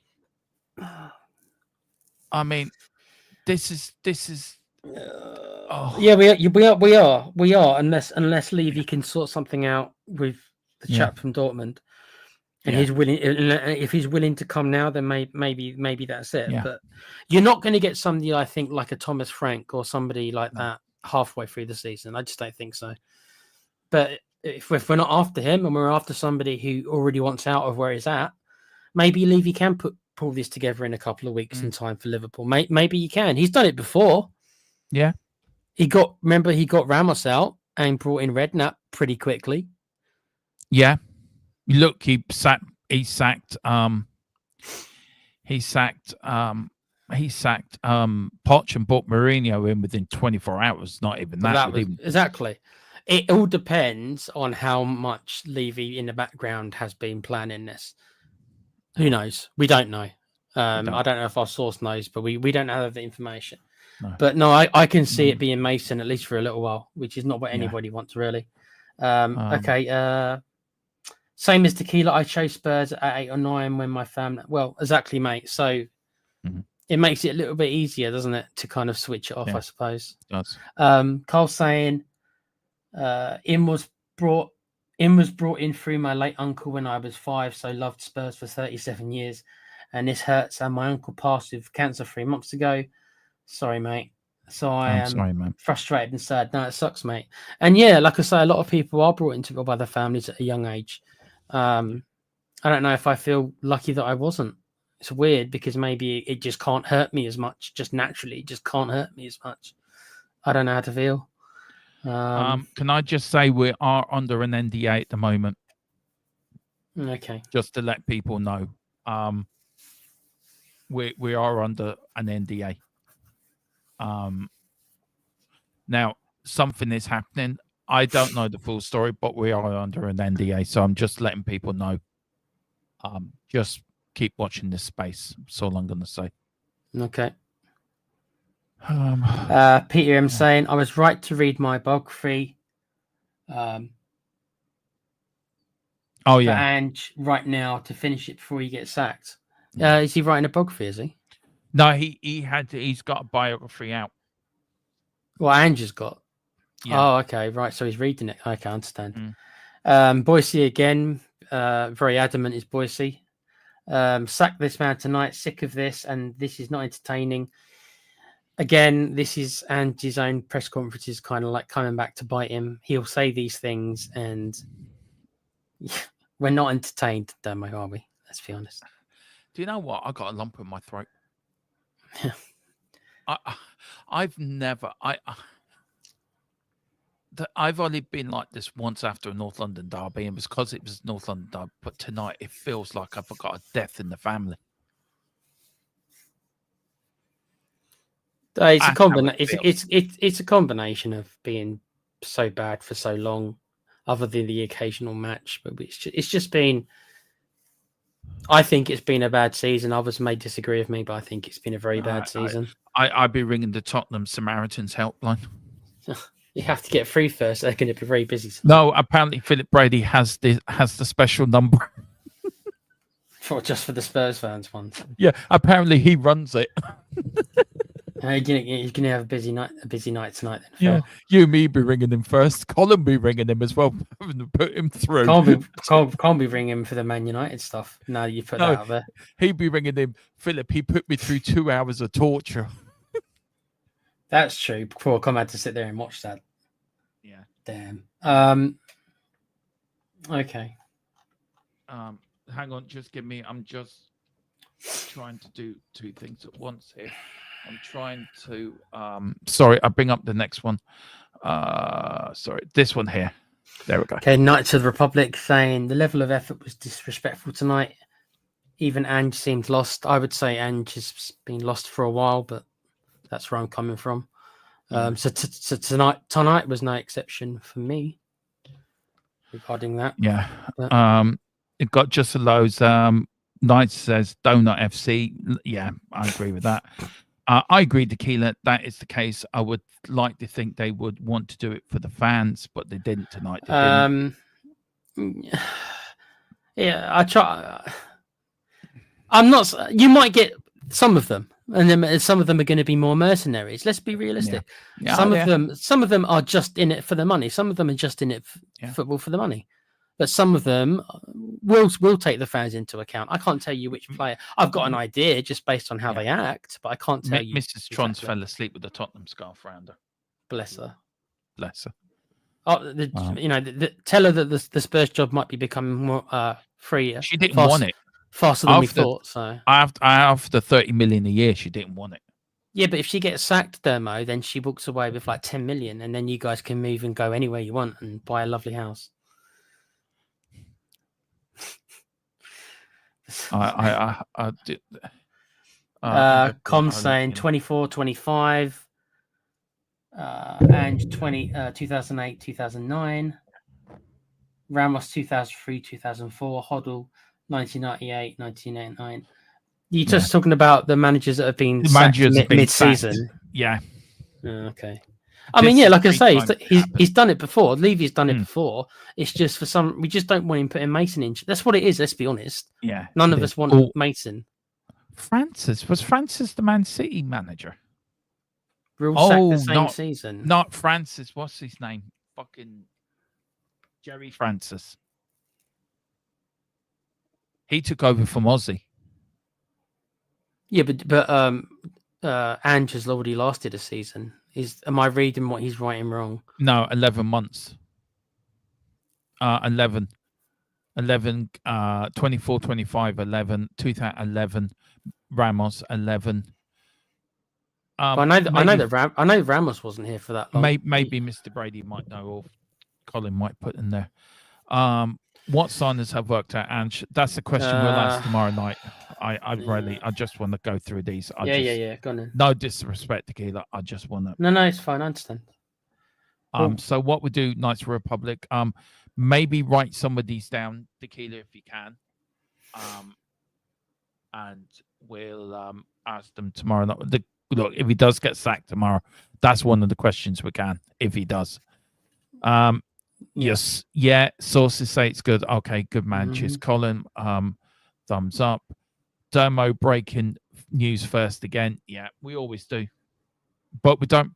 I mean, this is. Yeah, we are. Unless Levy can sort something out with the chap from Dortmund, and he's willing. If he's willing to come now, then maybe that's it. Yeah. But you're not going to get somebody, I think, like a Thomas Frank or somebody like that halfway through the season. I just don't think so. But if we're not after him and we're after somebody who already wants out of where he's at, maybe Levy can pull this together in a couple of weeks in time for Liverpool. Maybe he can. He's done it before. Yeah. He got Ramos out and brought in Redknapp pretty quickly. Yeah. Look, he sacked Poch and brought Mourinho in within 24 hours. Not even that. Exactly. It all depends on how much Levy in the background has been planning this. Who knows? We don't know. I don't know if our source knows, but we don't have the information. No. But no, I can see it being Mason at least for a little while, which is not what anybody wants really. Okay. Same as Tequila, I chose Spurs at 8 or 9 when my family. Well, exactly, mate. So it makes it a little bit easier, doesn't it, to kind of switch it off? I suppose. It does. Carl saying, In was brought in through my late uncle when I was 5, so loved Spurs for 37 years, and this hurts. And my uncle passed with cancer 3 months ago. Sorry, mate. So I am frustrated and sad. No, it sucks, mate. And yeah, like I say, a lot of people are brought into it by their families at a young age. I don't know if I feel lucky that I wasn't. It's weird because maybe it just can't hurt me as much. Just naturally, it just can't hurt me as much. I don't know how to feel. Can I just say we are under an NDA at the moment? Okay. Just to let people know, we are under an NDA. Now something is happening. I don't know the full story, but we are under an NDA, so I'm just letting people know. Just keep watching this space. That's all I'm going to say. Okay. Um, Peter M saying, I was right to read my biography. oh For yeah, Ange right now to finish it before he gets sacked. Is he writing a biography, is he? no, he's got a biography out. Well, Ange has got. Yeah. Oh, okay, right. So he's reading it. Okay, I understand. Mm. Boise again, very adamant is Boise. Sack this man tonight. Sick of this, and this is not entertaining. Again, this is Ange's own press conferences, kind of like coming back to bite him. He'll say these things, and we're not entertained, Dermo, are we? Let's be honest. Do you know what? I got a lump in my throat. I've never. I've only been like this once after a North London derby, and because it was North London derby, but tonight it feels like I've got a death in the family. It's a combination of being so bad for so long, other than the occasional match. But it's just been. I think it's been a bad season. Others may disagree with me, but I think it's been a very bad season. I'd be ringing the Tottenham Samaritans helpline. You have to get through first. They're going to be very busy tonight. No, apparently Philip Brady has the special number. For the Spurs fans ones. Yeah, apparently he runs it. You're gonna have a busy night tonight. Then, yeah, you and me be ringing him first. Colin be ringing him as well. Put him through. Can't be ringing him for the Man United stuff. Now you put that out there. He'd be ringing him. Philip, he put me through 2 hours of torture. That's true. Before I had to sit there and watch that. Yeah. Damn. Okay. Hang on, just give me. I'm just trying to do two things at once here. I'm trying to. Sorry, I'll bring up the next one. Sorry, this one here. There we go. Okay, Knights of the Republic saying the level of effort was disrespectful tonight. Even Ange seemed lost. I would say Ange has been lost for a while, but that's where I'm coming from. So tonight was no exception for me regarding that. Yeah. But, it got just a lows. Knights says Donut FC. Yeah, I agree with that. I agree, Tequila. That is the case. I would like to think they would want to do it for the fans, but they didn't tonight. They didn't. Yeah, I try. I'm not. You might get some of them, and then some of them are going to be more mercenaries. Let's be realistic. Yeah. Some of them are just in it for the money. Some of them are just in it football for the money. But some of them will take the fans into account. I can't tell you which player. I've got an idea just based on how they act, but I can't tell you. Mrs. Trons fell asleep with the Tottenham scarf around her. Bless her. Bless her. Oh, tell her that the Spurs job might be becoming more free. She didn't want it faster than we thought. So after 30 million a year, she didn't want it. Yeah, but if she gets sacked, Dermo, then she walks away with like 10 million, and then you guys can move and go anywhere you want and buy a lovely house. I did. Com saying 24, 25, and 2008, 2009, Ramos 2003, 2004, Hoddle 1998, 1999. You're just talking about the managers that have been sacked mid-season. Yeah. Okay. I mean, yeah, like I say, he's done it before. Levy's done it before. It's just we just don't want him putting Mason in. That's what it is. Let's be honest. Yeah. None of us want Mason. Was Francis the Man City manager? We're all sacked the same season. Not Francis. What's his name? Fucking Jerry Francis. He took over from Ozzy. Yeah, but Ange has already lasted a season. Am I reading what he's writing wrong? No, 11 months. 11, 24, 25, 11, 2011, Ramos, 11. I know Ramos wasn't here for that long. Maybe Mr. Brady might know, or Colin might put in there. What signers have worked out? And that's the question we'll ask tomorrow night. I just want to go through these. Yeah. Go on then. No disrespect, Tequila. I just want to. No, it's fine. I understand. So what we do, Knights of the Republic, maybe write some of these down, Tequila, if you can. And we'll ask them tomorrow. Look, if he does get sacked tomorrow, that's one of the questions we can. If he does, yes, yeah. Sources say it's good. Okay, good man. Cheers, Colin. Thumbs up. Dermo breaking news first again. Yeah, we always do, but we don't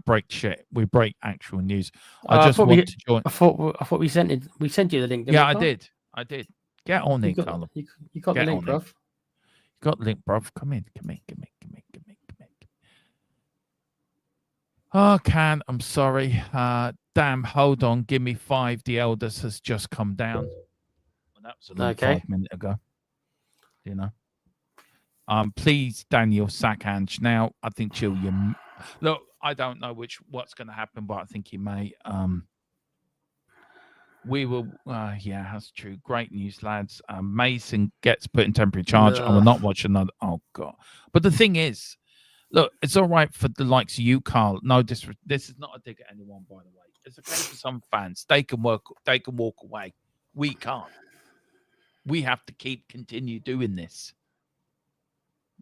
break shit. We break actual news. I just want to join. I thought we sent you the link. Yeah, I did. Get on it, Colin. You got the link, bro. Got the link, bruv. Come in. Oh, Can, I'm sorry. Damn, hold on. Give me 5. The eldest has just come down. Well, that was a 5 minutes ago. You know. Please, Daniel Sakanj. Now, I think chill you. Look, I don't know what's going to happen, but I think he may. We will, yeah, that's true. Great news, lads. Mason gets put in temporary charge. I will not watch another. Oh, God. But the thing is, look, it's all right for the likes of you, Carl. No, this is not a dig at anyone, by the way. It's okay for some fans. They can walk away. We can't. We have to continue doing this.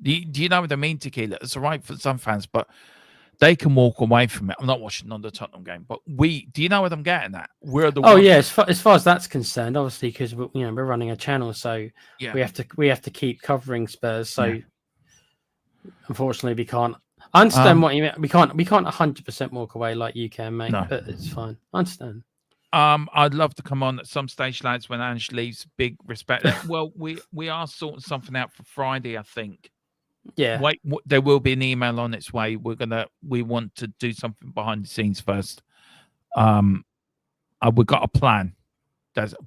Do you know what I mean, Tequila? It's all right for some fans, but they can walk away from it. I'm not watching another Tottenham game, but do you know what I'm getting at? We're the ones. Yeah, as far as that's concerned, obviously, because we're running a channel, so we have to keep covering Spurs. So unfortunately, we can't. I understand what you mean. We can't 100% walk away like you can, mate. No. But it's fine. I understand. I'd love to come on at some stage, lads, when Ange leaves. Big respect. Well, we are sorting something out for Friday, I think. Yeah. Wait, there will be an email on its way. We want to do something behind the scenes first. We've got a plan,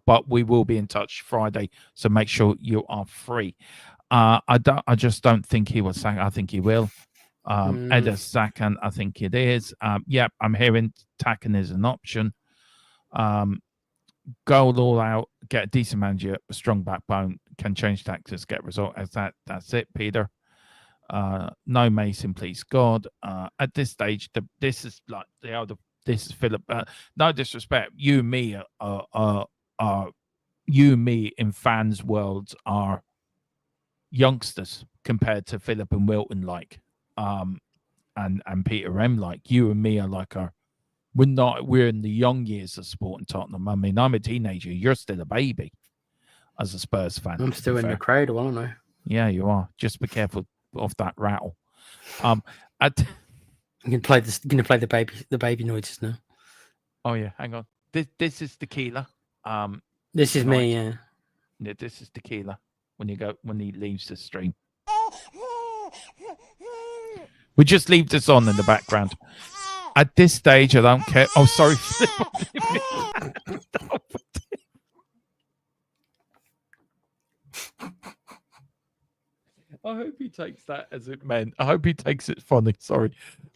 but we will be in touch Friday. So make sure you are free. I just don't think he will sack. I think he will. Eda Sakan, I think it is. Yeah, I'm hearing Taken is an option. Go all out, get a decent manager, a strong backbone, can change tactics, get result. That's it, Peter. No Mason, please God. At this stage, this is like the other. This is Philip. No disrespect, you and me you and me in fans' worlds are youngsters compared to Philip and Wilton, and Peter M. Like you and me are like we're in the young years of sport in Tottenham. I mean, I'm a teenager. You're still a baby as a Spurs fan. I'm still in the cradle, aren't I? Yeah, you are. Just be careful of that rattle. You can play this. You can play the baby noises now. Oh yeah, hang on. This is Tequila. This is me. Yeah. This is Tequila. When he leaves the stream, we just leave this on in the background. At this stage, I don't care. Oh, sorry. I hope he takes that as it meant. I hope he takes it funny. Sorry.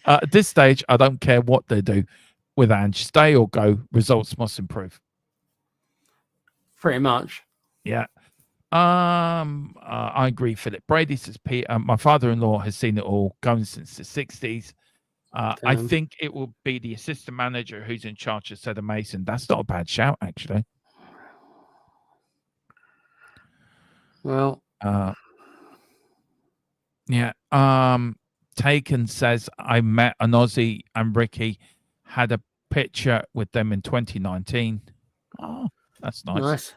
At this stage, I don't care what they do with Ange. Stay or go. Results must improve. Pretty much. Yeah. I agree, Philip. Brady says, Peter, my father-in-law has seen it all going since the 60s. I think it will be the assistant manager who's in charge of Cedar Mason. That's not a bad shout, actually. Well, yeah. Taken says, I met an Aussie and Ricky had a picture with them in 2019. Oh, that's nice.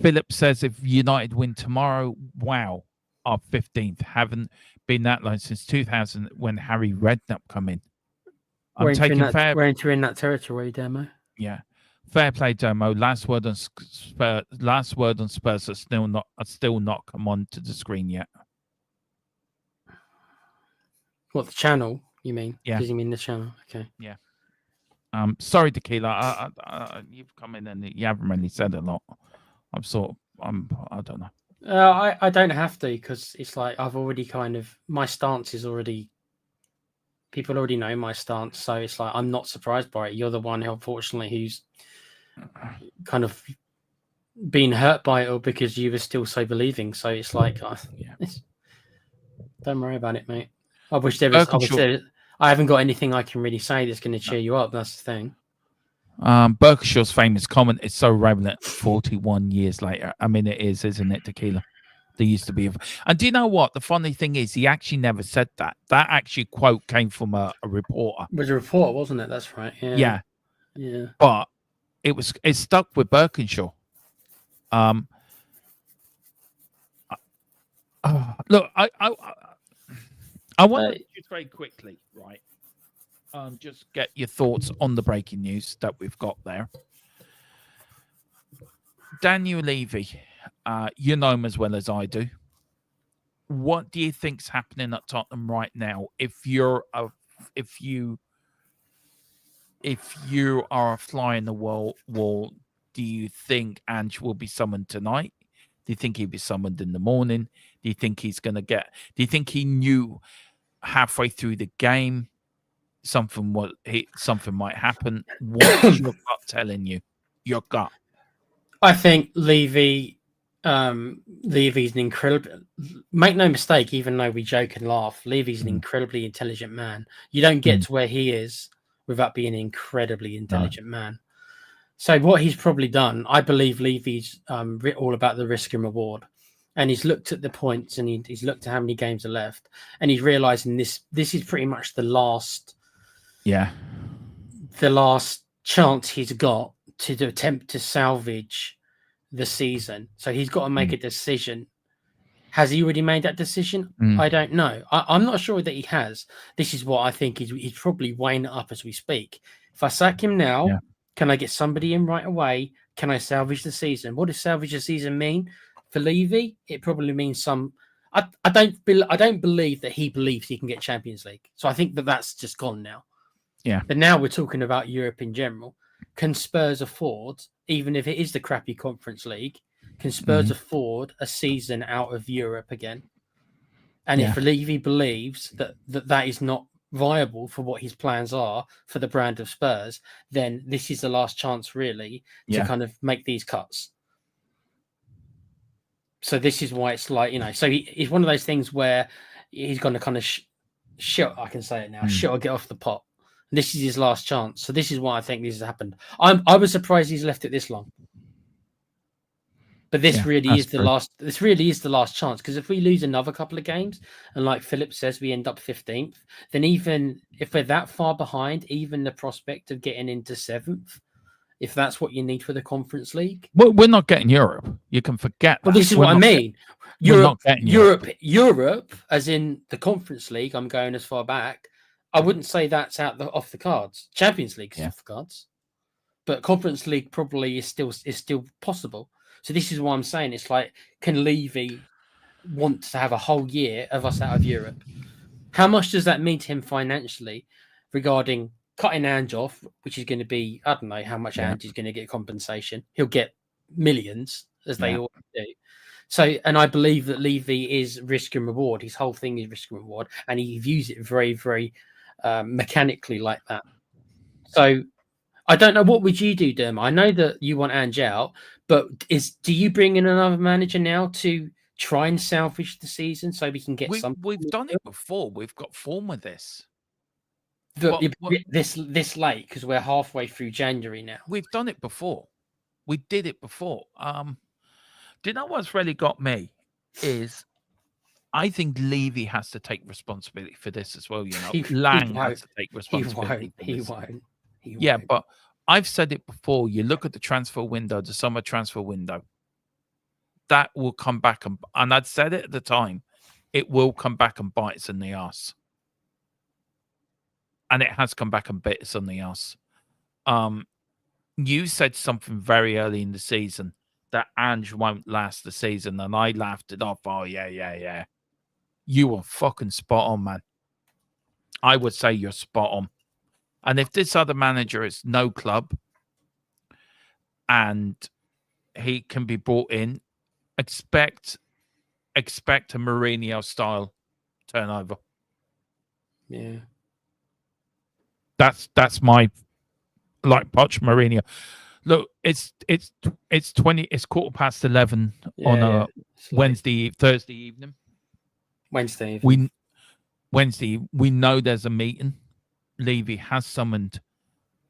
Philip says, if United win tomorrow, wow, our 15th. Haven't been that long since 2000 when Harry Redknapp come in. We're entering that territory, Demo. Yeah. Fair play, Demo. Last word on Spurs are still not come on to the screen yet. What, the channel, you mean? Yeah. Does he mean the channel? Okay. Yeah. Sorry, Tequila. You've come in and you haven't really said a lot. I don't know. I don't have to, because it's like I've already my stance is already, people already know my stance, so it's like I'm not surprised by it. You're the one, unfortunately, who's kind of been hurt by it, or because you were still so believing. So it's like, don't worry about it, mate. I wish there was. I haven't got anything I can really say that's going to cheer you up. That's the thing. Berkshaw's famous comment is so relevant 41 years later. I mean, it is, isn't it, Tequila? There used to be and do you know what? The funny thing is, he actually never said that. That actually quote came from a reporter. It was a reporter, wasn't it? That's right. Yeah. Yeah. But it stuck with Berkshire. Look, I want to just very quickly, right? Just get your thoughts on the breaking news that we've got there. Daniel Levy, you know him as well as I do. What do you think's happening at Tottenham right now? If you are a fly in the wall, do you think Ange will be summoned tonight? Do you think he'll be summoned in the morning? Do you think he's going to do you think he knew halfway through the game something might happen? What's your gut telling you? Your gut. I think Levy's an incredible. Make no mistake, even though we joke and laugh, Levy's an incredibly intelligent man. You don't get to where he is without being an incredibly intelligent man. So what he's probably done, I believe Levy's all about the risk and reward. And he's looked at the points and he's looked at how many games are left. And he's realizing this is pretty much the last chance he's got to attempt to salvage the season. So he's got to make a decision. Has he already made that decision? I don't know. I'm not sure that he has. This is what I think he's probably weighing it up as we speak. If I sack him now, can I get somebody in right away? Can I salvage the season? What does salvage the season mean for Levy? It probably means some. I don't believe that he believes he can get Champions League. So I think that's just gone now. Yeah. But now we're talking about Europe in general. Can Spurs afford, even if it is the crappy Conference League, can Spurs afford a season out of Europe again? And if Levy believes that is not viable for what his plans are for the brand of Spurs, then this is the last chance really to kind of make these cuts. So this is why it's like, so he's one of those things where he's going to kind of shit, I can say it now, shit or get off the pot. This is his last chance. So this is why I think this has happened. I was surprised he's left it this long. But this really is the last. This really is the last chance, because if we lose another couple of games, and like Philip says, we end up 15th, then even if we're that far behind, even the prospect of getting into 7th, if that's what you need for the Conference League, well, we're not getting Europe. You can forget. Well, this is what I mean. Europe, as in the Conference League. I'm going as far back. I wouldn't say that's off the cards. Champions League is off the cards, but Conference League probably is still possible. So this is why I'm saying it's like, can Levy want to have a whole year of us out of Europe? How much does that mean to him financially regarding cutting Ange off, which is going to be, I don't know how much Ange is going to get compensation. He'll get millions, as they always do. So, and I believe that Levy is risk and reward. His whole thing is risk and reward, and he views it very, very mechanically like that. So I don't know. What would you do, Derma? I know that you want Ange out, but do you bring in another manager now to try and salvage the season so we can get something? We've done it before. We've got form with this. This late, because we're halfway through January now. We've done it before. We did it before. Do you know what's really got me is I think Levy has to take responsibility for this as well. Lang has to take responsibility. He won't. Yeah, but I've said it before. You look at the transfer window, the summer transfer window. That will come back, and I'd said it at the time. It will come back and bite us in the ass, and it has come back and bit us on the ass. You said something very early in the season that Ange won't last the season, and I laughed it off. Oh yeah. You were fucking spot on, man. I would say you're spot on. And if this other manager is no club and he can be brought in, expect a Mourinho style turnover. Yeah. That's my Poch Mourinho. Look, it's 11:15 on a Thursday evening. Wednesday. We know there's a meeting. Levy has summoned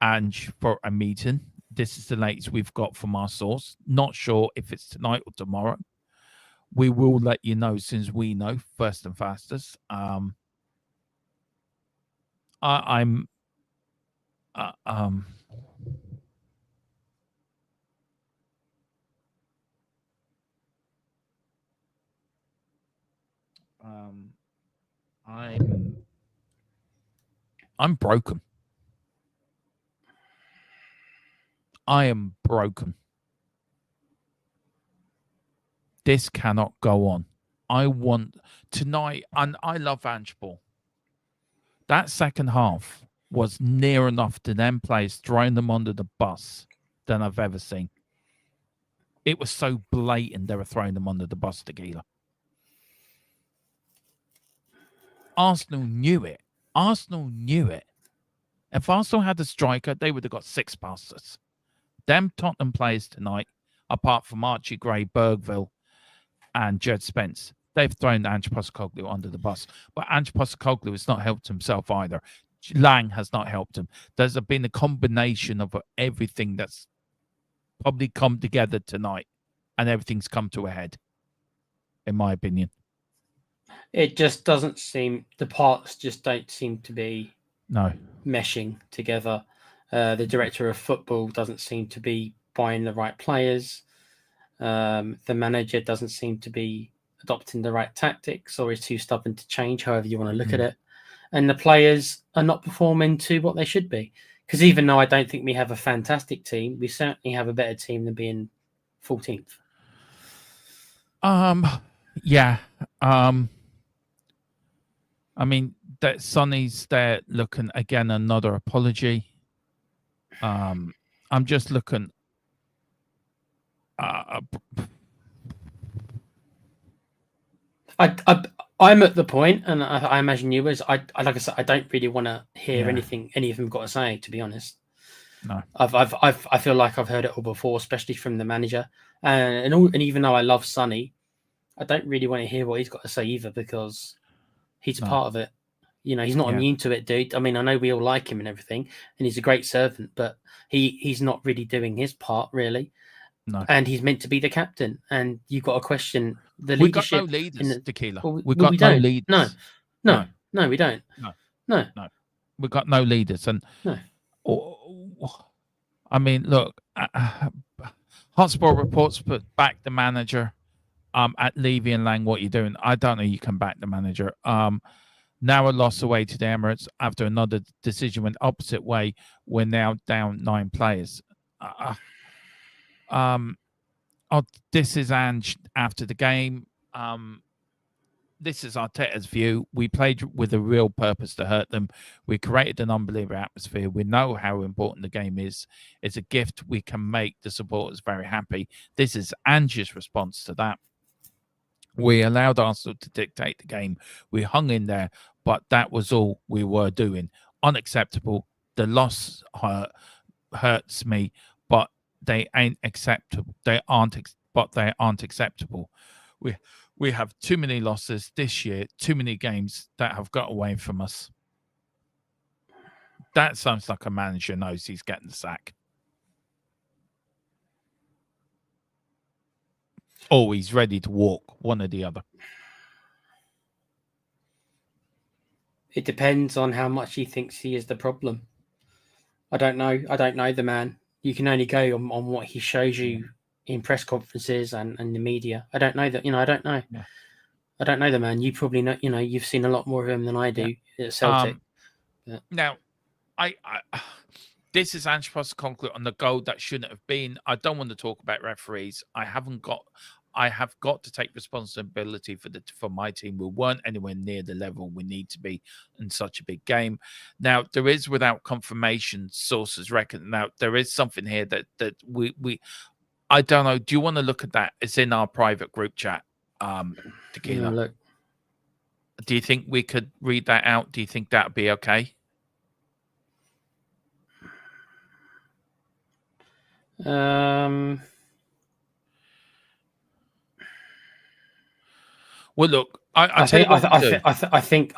Ange for a meeting. This is the latest we've got from our source. Not sure if it's tonight or tomorrow. We will let you know as soon as we know, first and fastest. I'm I'm broken. I am broken. This cannot go on. I want tonight, and I love Ange Ball. That second half was near enough to them players throwing them under the bus than I've ever seen. It was so blatant they were throwing them under the bus, Tequila. Arsenal knew it. Arsenal knew it. If Arsenal had a striker, they would have got 6 past us. Them Tottenham players tonight, apart from Archie Gray, Bergville, and Jed Spence, they've thrown Ange Postecoglou under the bus. But Ange Postecoglou has not helped himself either. Lang has not helped him. There's been a combination of everything that's probably come together tonight, and everything's come to a head, in my opinion. It just doesn't seem, the parts just don't seem to be meshing together. The director of football doesn't seem to be buying the right players. The manager doesn't seem to be adopting the right tactics, or is too stubborn to change, however you want to look at it. And the players are not performing to what they should be. Because even though I don't think we have a fantastic team, we certainly have a better team than being 14th. Yeah. I mean, that Sonny's there looking again, another apology. I'm just looking. I'm at the point, and I imagine you as like I said, I don't really want to hear anything any of them got to say. To be honest, no. I feel like I've heard it all before, especially from the manager, and even though I love Sonny, I don't really want to hear what he's got to say either, because he's a part of it. You know, he's not immune to it, dude. I mean, I know we all like him and everything, and he's a great servant, but he's not really doing his part, really. No. And he's meant to be the captain, and you've got to question the leadership. We've got no leaders, Tequila. We've got no leaders. No, we don't. No. We've got no leaders. And I mean, look, Hotspur reports put back the manager at Levy and Lang. What you're doing, I don't know. You can back the manager. Now a loss away to the Emirates after another decision went opposite way. We're now down 9 players. This is Ange after the game. This is Arteta's view. We played with a real purpose to hurt them. We created an unbelievable atmosphere. We know how important the game is. It's a gift we can make the supporters very happy. This is Ange's response to that. We allowed Arsenal to dictate the game. We hung in there, but that was all we were doing. Unacceptable. The loss hurts me, but they ain't acceptable. They aren't acceptable. We have too many losses this year, too many games that have got away from us. That sounds like a manager knows he's getting the sack. Or he's ready to walk, one or the other. It depends on how much he thinks he is the problem. I don't know. I don't know the man. You can only go on what he shows you in press conferences and the media. I don't know that. I don't know. Yeah. I don't know the man. You probably know. You've seen a lot more of him than I do at Celtic. Now, this is Ange Postecoglou on the goal that shouldn't have been. I don't want to talk about referees. I have got to take responsibility for my team. We weren't anywhere near the level we need to be in such a big game. Now, there is, without confirmation, sources reckon. Now, there is something here that we I don't know. Do you want to look at that? It's in our private group chat. Tequila. Look. Do you think we could read that out? Do you think that'd be okay? Well, look, I think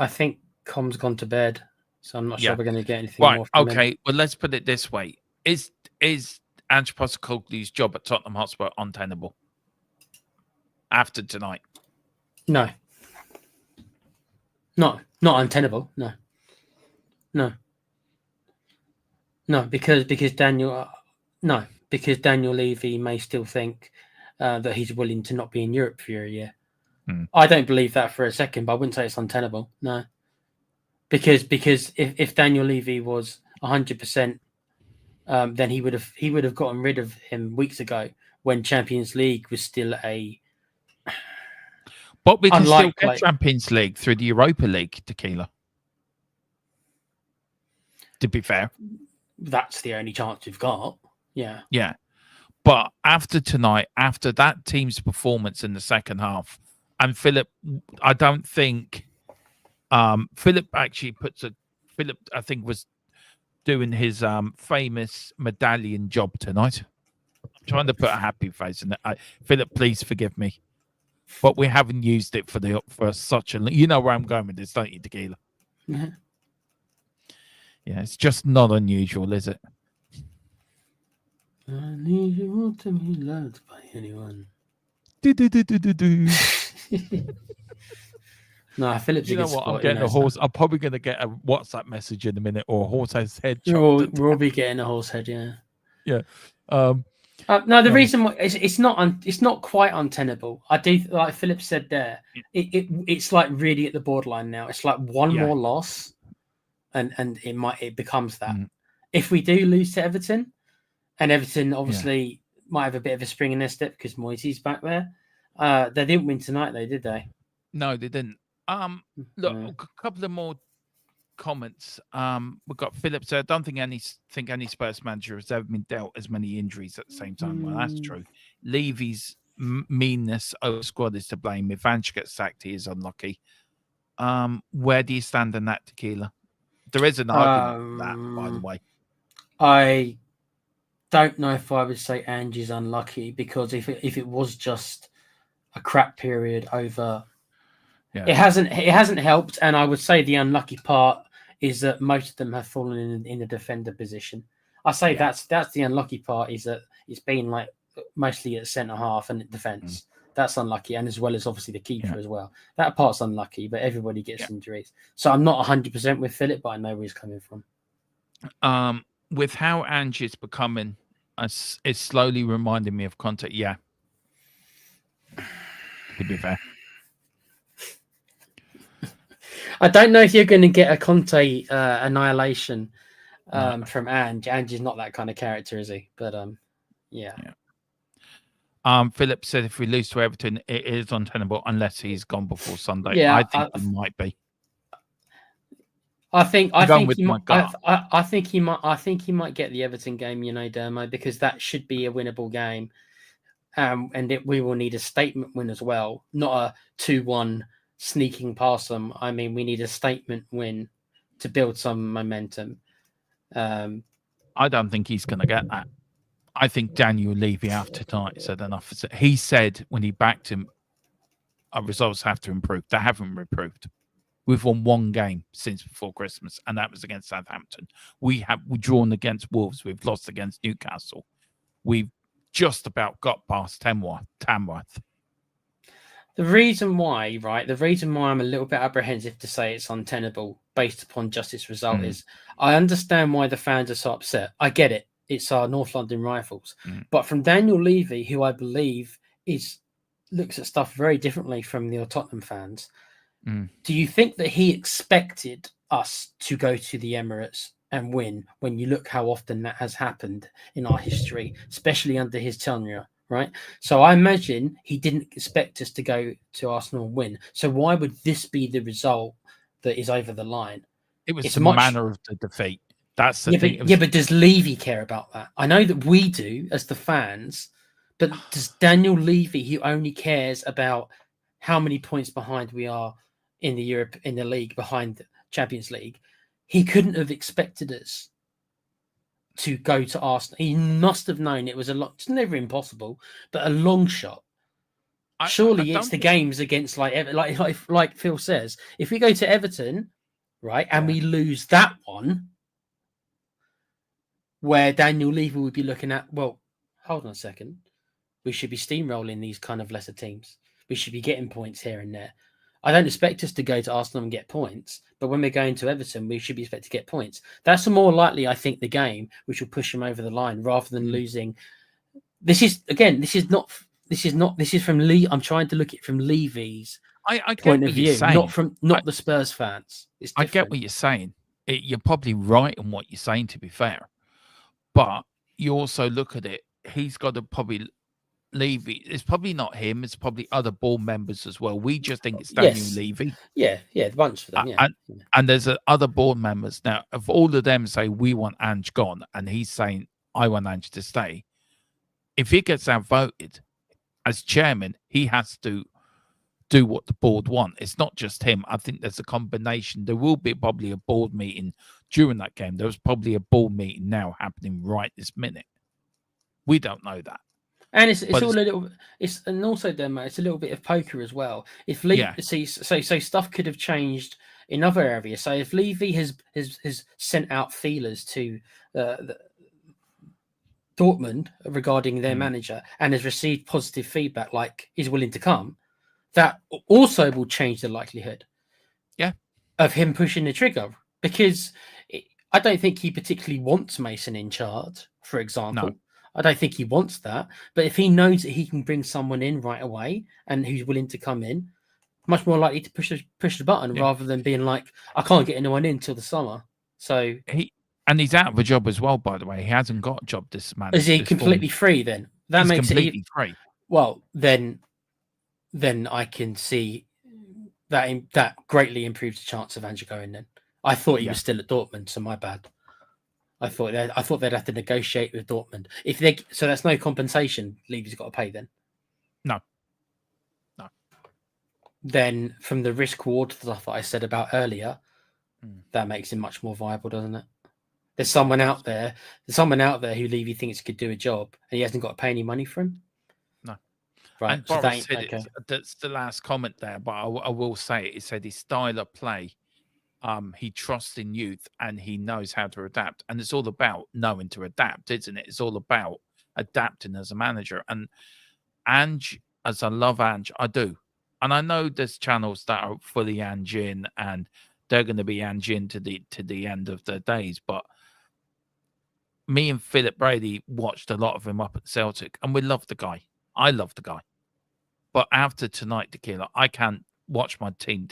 Com's gone to bed. So I'm not Yeah. sure we're going to get anything Right. more from him. Okay. Well, let's put it this way: is Ange Postecoglou's job at Tottenham Hotspur untenable after tonight? No. Not untenable. No. Because Daniel. No, because Daniel Levy may still think that he's willing to not be in Europe for a year. I don't believe that for a second, but I wouldn't say it's untenable. No, because if Daniel Levy was 100%, then he would have gotten rid of him weeks ago when Champions League was still a. But we can still Unlikely. get Champions League through the Europa League, Tequila. To be fair, That's the only chance we've got. Yeah. yeah. But after tonight, after that team's performance in the second half, and Philip, I don't think Philip actually Philip, I think, was doing his famous medallion job tonight. I'm trying to put a happy face in it. Philip, please forgive me, but we haven't used it for such a. You know where I'm going with this, don't you, Tequila? Yeah. Yeah, it's just not unusual, is it? I need you want to be loved by anyone. Do. No, Philip's You a know good what? sport, I'm getting a horse. I'm probably going to get a WhatsApp message in a minute, or a horse has head. We'll all be getting a horse head, yeah. Yeah. No, the reason why it's not quite untenable. I do, like Philip said there. It's like really at the borderline now. It's like one more loss, and it becomes that. If we do lose to Everton, and Everton obviously might have a bit of a spring in their step because Moisey's back there. They didn't win tonight, though, did they? No, they didn't. Look, a couple of more comments. We've got Philip said, I don't think any Spurs manager has ever been dealt as many injuries at the same time. Well, that's true. Levy's meanness over squad is to blame. If Ange gets sacked, he is unlucky. Where do you stand on that, Tequila? There is an argument for that, by the way. I don't know if I would say Ange is unlucky, because if it was just a crap period over, it hasn't helped. And I would say the unlucky part is that most of them have fallen in the defender position. I say that's the unlucky part, is that it's been like mostly at centre half and at defence. That's unlucky, and as well as obviously the keeper as well. That part's unlucky, but everybody gets injuries. So I'm not 100% with Philip, but I know where he's coming from. With how Ange is becoming, it's slowly reminding me of Conte. Yeah, to be fair. I don't know if you're going to get a Conte annihilation from Ange. Ange is not that kind of character, is he? But yeah. Philip said if we lose to Everton, it is untenable unless he's gone before Sunday. Yeah, I think he might be. I think he might get the Everton game, Dermo, because that should be a winnable game. And we will need a statement win as well, not a 2-1 sneaking past them. I mean, we need a statement win to build some momentum. I don't think he's going to get that. I think Daniel Levy after tonight said enough. He said when he backed him, our results have to improve. They haven't improved. We've won one game since before Christmas, and that was against Southampton. We've drawn against Wolves. We've lost against Newcastle. We've just about got past Tamworth. The reason why I'm a little bit apprehensive to say it's untenable based upon just its result is I understand why the fans are so upset. I get it. It's our North London rivals. But from Daniel Levy, who I believe looks at stuff very differently from the Tottenham fans, do you think that he expected us to go to the Emirates and win when you look how often that has happened in our history, especially under his tenure, right? So I imagine he didn't expect us to go to Arsenal and win. So why would this be the result that is over the line? It was the manner of the defeat. That's the thing. But does Levy care about that? I know that we do as the fans, but does Daniel Levy, who only cares about how many points behind we are in the league, behind the Champions League, he couldn't have expected us to go to Arsenal. He must have known it was it's never impossible, but a long shot. Surely it's the games against like Phil says. If we go to Everton right? And Yeah. we lose that one, where Daniel Levy would be looking at, well, hold on a second. We should be steamrolling these kind of lesser teams. We should be getting points here and there. I don't expect us to go to Arsenal and get points, but when we're going to Everton, we should be expected to get points. That's more likely, I think, the game which will push them over the line rather than losing. This is from Lee. I'm trying to look at it from Levy's I get point what of you're view, saying. not the Spurs fans. It's I different. get what you're saying. You're probably right in what you're saying, to be fair. But you also look at it, he's got to probably Levy. It's probably not him, it's probably other board members as well. We just think it's Daniel Yes. Levy. Yeah, the bunch for them, yeah. And there's other board members. Now, if all of them say, we want Ange gone, and he's saying, I want Ange to stay, if he gets outvoted as chairman, he has to do what the board want. It's not just him. I think there's a combination. There will be probably a board meeting during that game. There's probably a board meeting now happening right this minute. We don't know that. And it's all a little. It's and also then, mate, it's a little bit of poker as well. If Levy, so stuff could have changed in other areas. So if Levy has sent out feelers to Dortmund regarding their manager and has received positive feedback, like he's willing to come, that also will change the likelihood, of him pushing the trigger, because I don't think he particularly wants Mason in charge, for example. No. I don't think he wants that. But if he knows that he can bring someone in right away and who's willing to come in, much more likely to push the button rather than being like, I can't get anyone in till the summer. So he's out of a job as well, by the way. He hasn't got a job this man. Is he completely free then? That makes completely free. Well, then I can see that greatly improves the chance of Ange going then. I thought he was still at Dortmund, so my bad. I thought they'd have to negotiate with Dortmund. So that's no compensation Levy's got to pay then. No. Then from the risk reward stuff that I said about earlier, that makes him much more viable, doesn't it? There's someone out there who Levy thinks could do a job, and he hasn't got to pay any money for him. No. Right. And Boris said that's the last comment there, but I will say it. He said his style of play. He trusts in youth and he knows how to adapt. And it's all about knowing to adapt, isn't it? It's all about adapting as a manager. And Ange, as I love Ange, I do. And I know there's channels that are fully Ange in and they're going to be Ange in to the end of their days. But me and Philip Brady watched a lot of him up at Celtic and we love the guy. I love the guy. But after tonight, Tequila, I can't watch my team.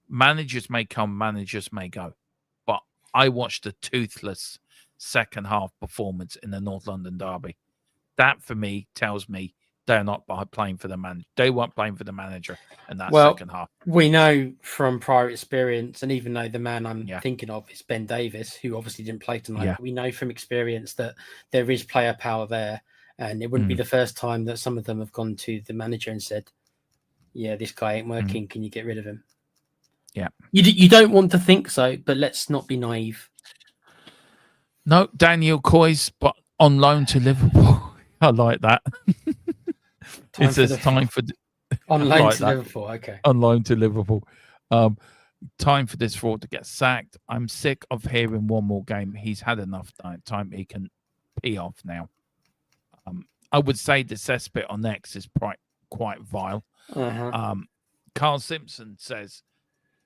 Managers may come, managers may go. But I watched a toothless second half performance in the North London derby. That, for me, tells me they're not playing for the manager. They weren't playing for the manager in that second half. We know from prior experience, and even though the man I'm thinking of is Ben Davis, who obviously didn't play tonight, we know from experience that there is player power there. And it wouldn't be the first time that some of them have gone to the manager and said, yeah, this guy ain't working. Can you get rid of him? Yeah. You don't want to think so, but let's not be naive. No, Daniel Coy's, but on loan to Liverpool. I like that. It says time for on loan to Liverpool. Okay. On loan to Liverpool. Time for this fraud to get sacked. I'm sick of hearing one more game. He's had enough time. He can pee off now. I would say the cesspit on X is quite vile. Carl Simpson says,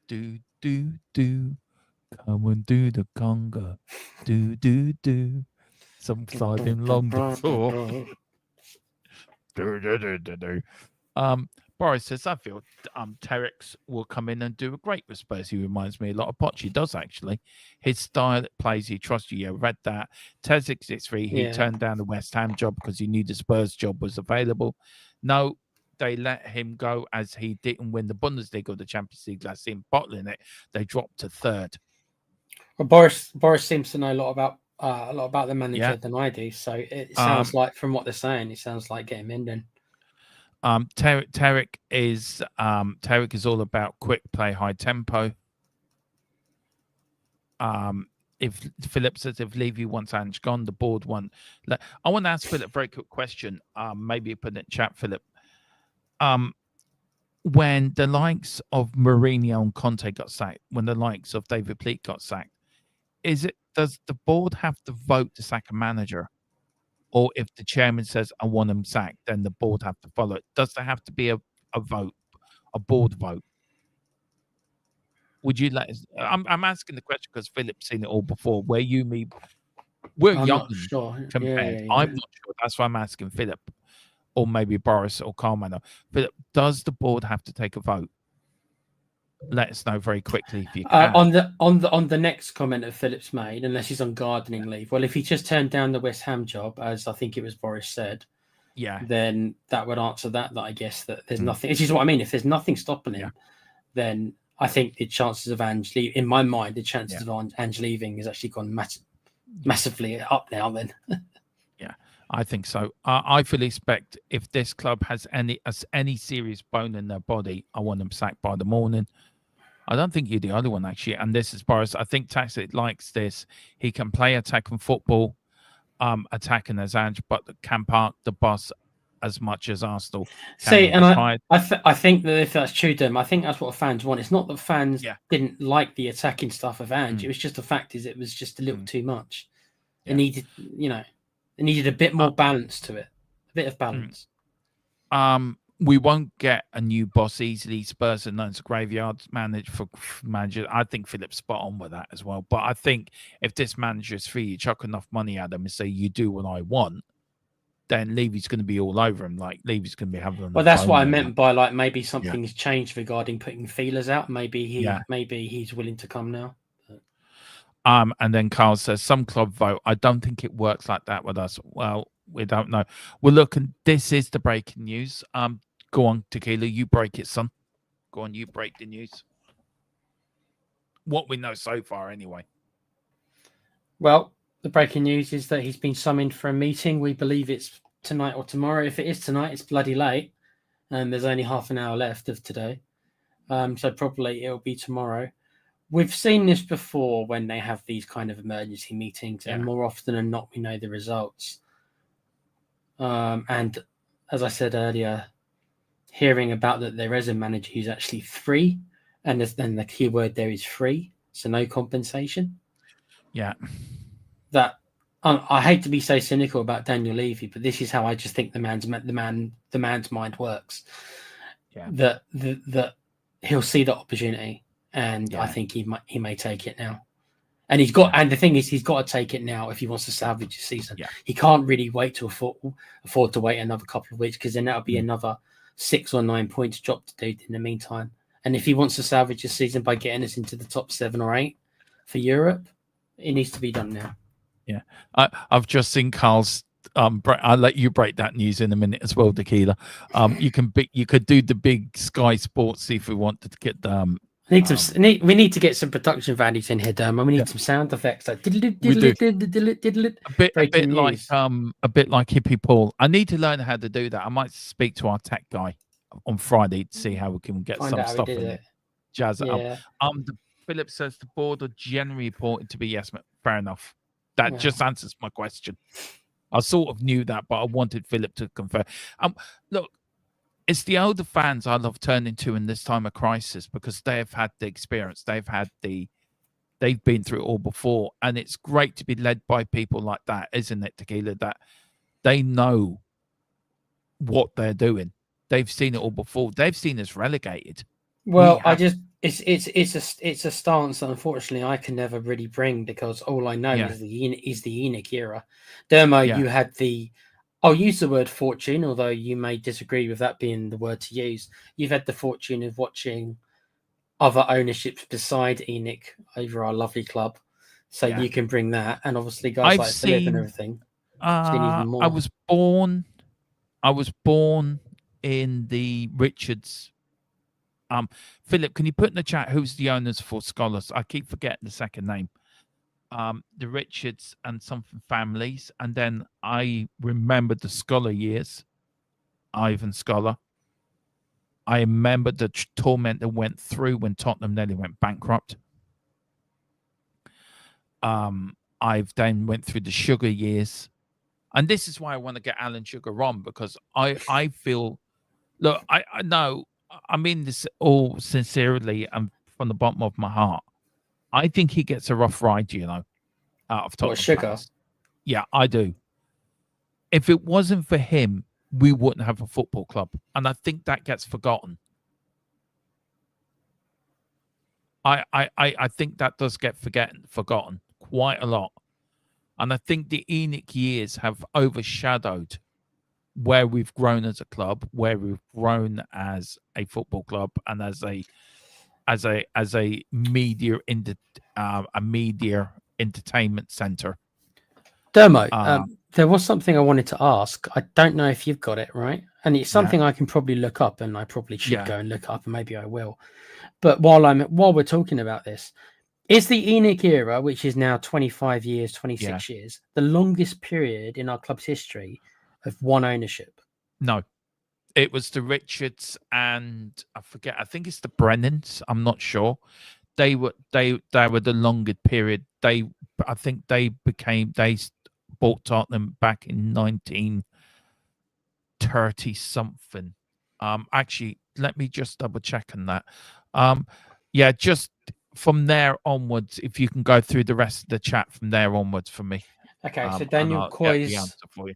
do, come and do the conga. Do. Some sliding long before. Boris says, I feel Terex will come in and do a great with Spurs. He reminds me a lot of Poch. He does, actually. His style plays, he trusts you. Yeah, read that. Tez663, he turned down the West Ham job because he knew the Spurs job was available. No, they let him go as he didn't win the Bundesliga or the Champions League last season, bottling it. They dropped to third. Well, Boris seems to know a lot about the manager than I do. So it sounds like, from what they're saying, it sounds like getting him in then. Tarek is all about quick play, high tempo. If Philip says if Levy wants Ange gone, the board want. I want to ask Philip a very quick question. Maybe put it in chat, Philip. when the likes of Mourinho and Conte got sacked, when the likes of David Pleat got sacked, does the board have to vote to sack a manager? Or if the chairman says, I want him sacked, then the board have to follow it? Does there have to be a vote, a board vote? Would you let us? I'm asking the question because Philip's seen it all before. Where you, me, we're I'm young not sure. compared. Yeah. I'm not sure. That's why I'm asking Philip, or maybe Boris or Carmine. Philip, does the board have to take a vote? Let us know very quickly if you can. On the next comment that Phillips made, unless he's on gardening leave. Well, if he just turned down the West Ham job, as I think it was Boris said, Yeah, then that would answer that. That I guess that there's nothing. This is what I mean. If there's nothing stopping him, then I think the chances of Ange leaving, in my mind, the chances of Ange leaving has actually gone massively up now. Then, yeah, I think so. I fully expect if this club has any serious bone in their body, I want them sacked by the morning. I don't think you're the only one, actually. And this is Boris. I think Tactic likes this. He can play attacking football, attacking as Ange, but can park the bus as much as Arsenal. See, and I think that if that's true to them, I think that's what fans want. It's not that fans didn't like the attacking stuff of Ange. It was just the fact is it was just a little too much. It needed, it needed a bit more balance to it, a bit of balance. We won't get a new boss easily. Spurs are known as graveyard manager. I think Philip's spot on with that as well. But I think if this manager is free, you chuck enough money at him and say, you do what I want, then Levy's going to be all over him. Like, Levy's going to be having. Well, that's what I meant by, like, maybe something's changed regarding putting feelers out. Maybe he's willing to come now. And then Carl says, some club vote. I don't think it works like that with us. Well, we don't know. Well, look, and this is the breaking news. Go on, Tequila, you break it, son. Go on, you break the news. What we know so far, anyway. Well, the breaking news is that he's been summoned for a meeting. We believe it's tonight or tomorrow. If it is tonight, it's bloody late. And there's only half an hour left of today. So probably it'll be tomorrow. We've seen this before when they have these kind of emergency meetings, and more often than not, we know the results. And as I said earlier, hearing about that there is a manager who's actually free, and then the key word there is free, so no compensation. Yeah. That I hate to be so cynical about Daniel Levy, but this is how I just think the man's mind works. Yeah. That he'll see the opportunity, and I think he may take it now. And he's got, and the thing is, he's got to take it now if he wants to salvage the season. Yeah. He can't really wait to afford to wait another couple of weeks, because then that'll be another 6 or 9 points dropped to do in the meantime. And if he wants to salvage the season by getting us into the top 7 or 8 for Europe, it needs to be done now. Yeah, I've just seen Carl's. I'll let you break that news in a minute as well, Tequila. You could do the big Sky Sports if we wanted to get them. We need to get some production values in here, Derm. We need some sound effects like a bit like Hippie Paul. I need to learn how to do that. I might speak to our tech guy on Friday to see how we can get some stuff in it. Jazz it up. Philip says the board are generally reported to be yes. Fair enough. That just answers my question. I sort of knew that, but I wanted Philip to confirm. Look, it's the older fans I love turning to in this time of crisis, because they have had the experience. They've been through it all before. And it's great to be led by people like that, isn't it, Tequila? That they know what they're doing. They've seen it all before. They've seen us relegated. Well, it's a stance that unfortunately I can never really bring, because all I know is the Enoch era. Dermo, you had I'll use the word fortune, although you may disagree with that being the word to use. You've had the fortune of watching other ownerships beside Enoch over our lovely club, so you can bring that. And obviously, guys like Philip and everything. I was born in the Richards. Philip, can you put in the chat who's the owners for Scholars? I keep forgetting the second name. The Richards and something families, and then I remember the Scholar years, Ivan Scholar. I remember the torment that went through when Tottenham nearly went bankrupt. I've then went through the Sugar years, and this is why I want to get Alan Sugar on, because I feel, look, I know I mean this all sincerely and from the bottom of my heart. I think he gets a rough ride, out of What, Tottenham Sugar? players. Yeah, I do. If it wasn't for him, we wouldn't have a football club, and I think that gets forgotten. I think that does get forgotten quite a lot, and I think the Enoch years have overshadowed where we've grown as a club, where we've grown as a football club, and as a media a media entertainment center. Dermo, there was something I wanted to ask. I don't know if you've got it right, and it's something I can probably look up, and I probably should go and look up, and maybe I will. But while we're talking about this, is the Enoch era, which is now 25 years, 26 years, the longest period in our club's history of one ownership? No, it was the Richards and I forget. I think it's the Brennans. I'm not sure. They were the longer period. I think they bought Tottenham back in 1930 something. Actually, let me just double check on that. Yeah, just from there onwards, if you can go through the rest of the chat from there onwards for me. Okay, so Daniel Coy's for you.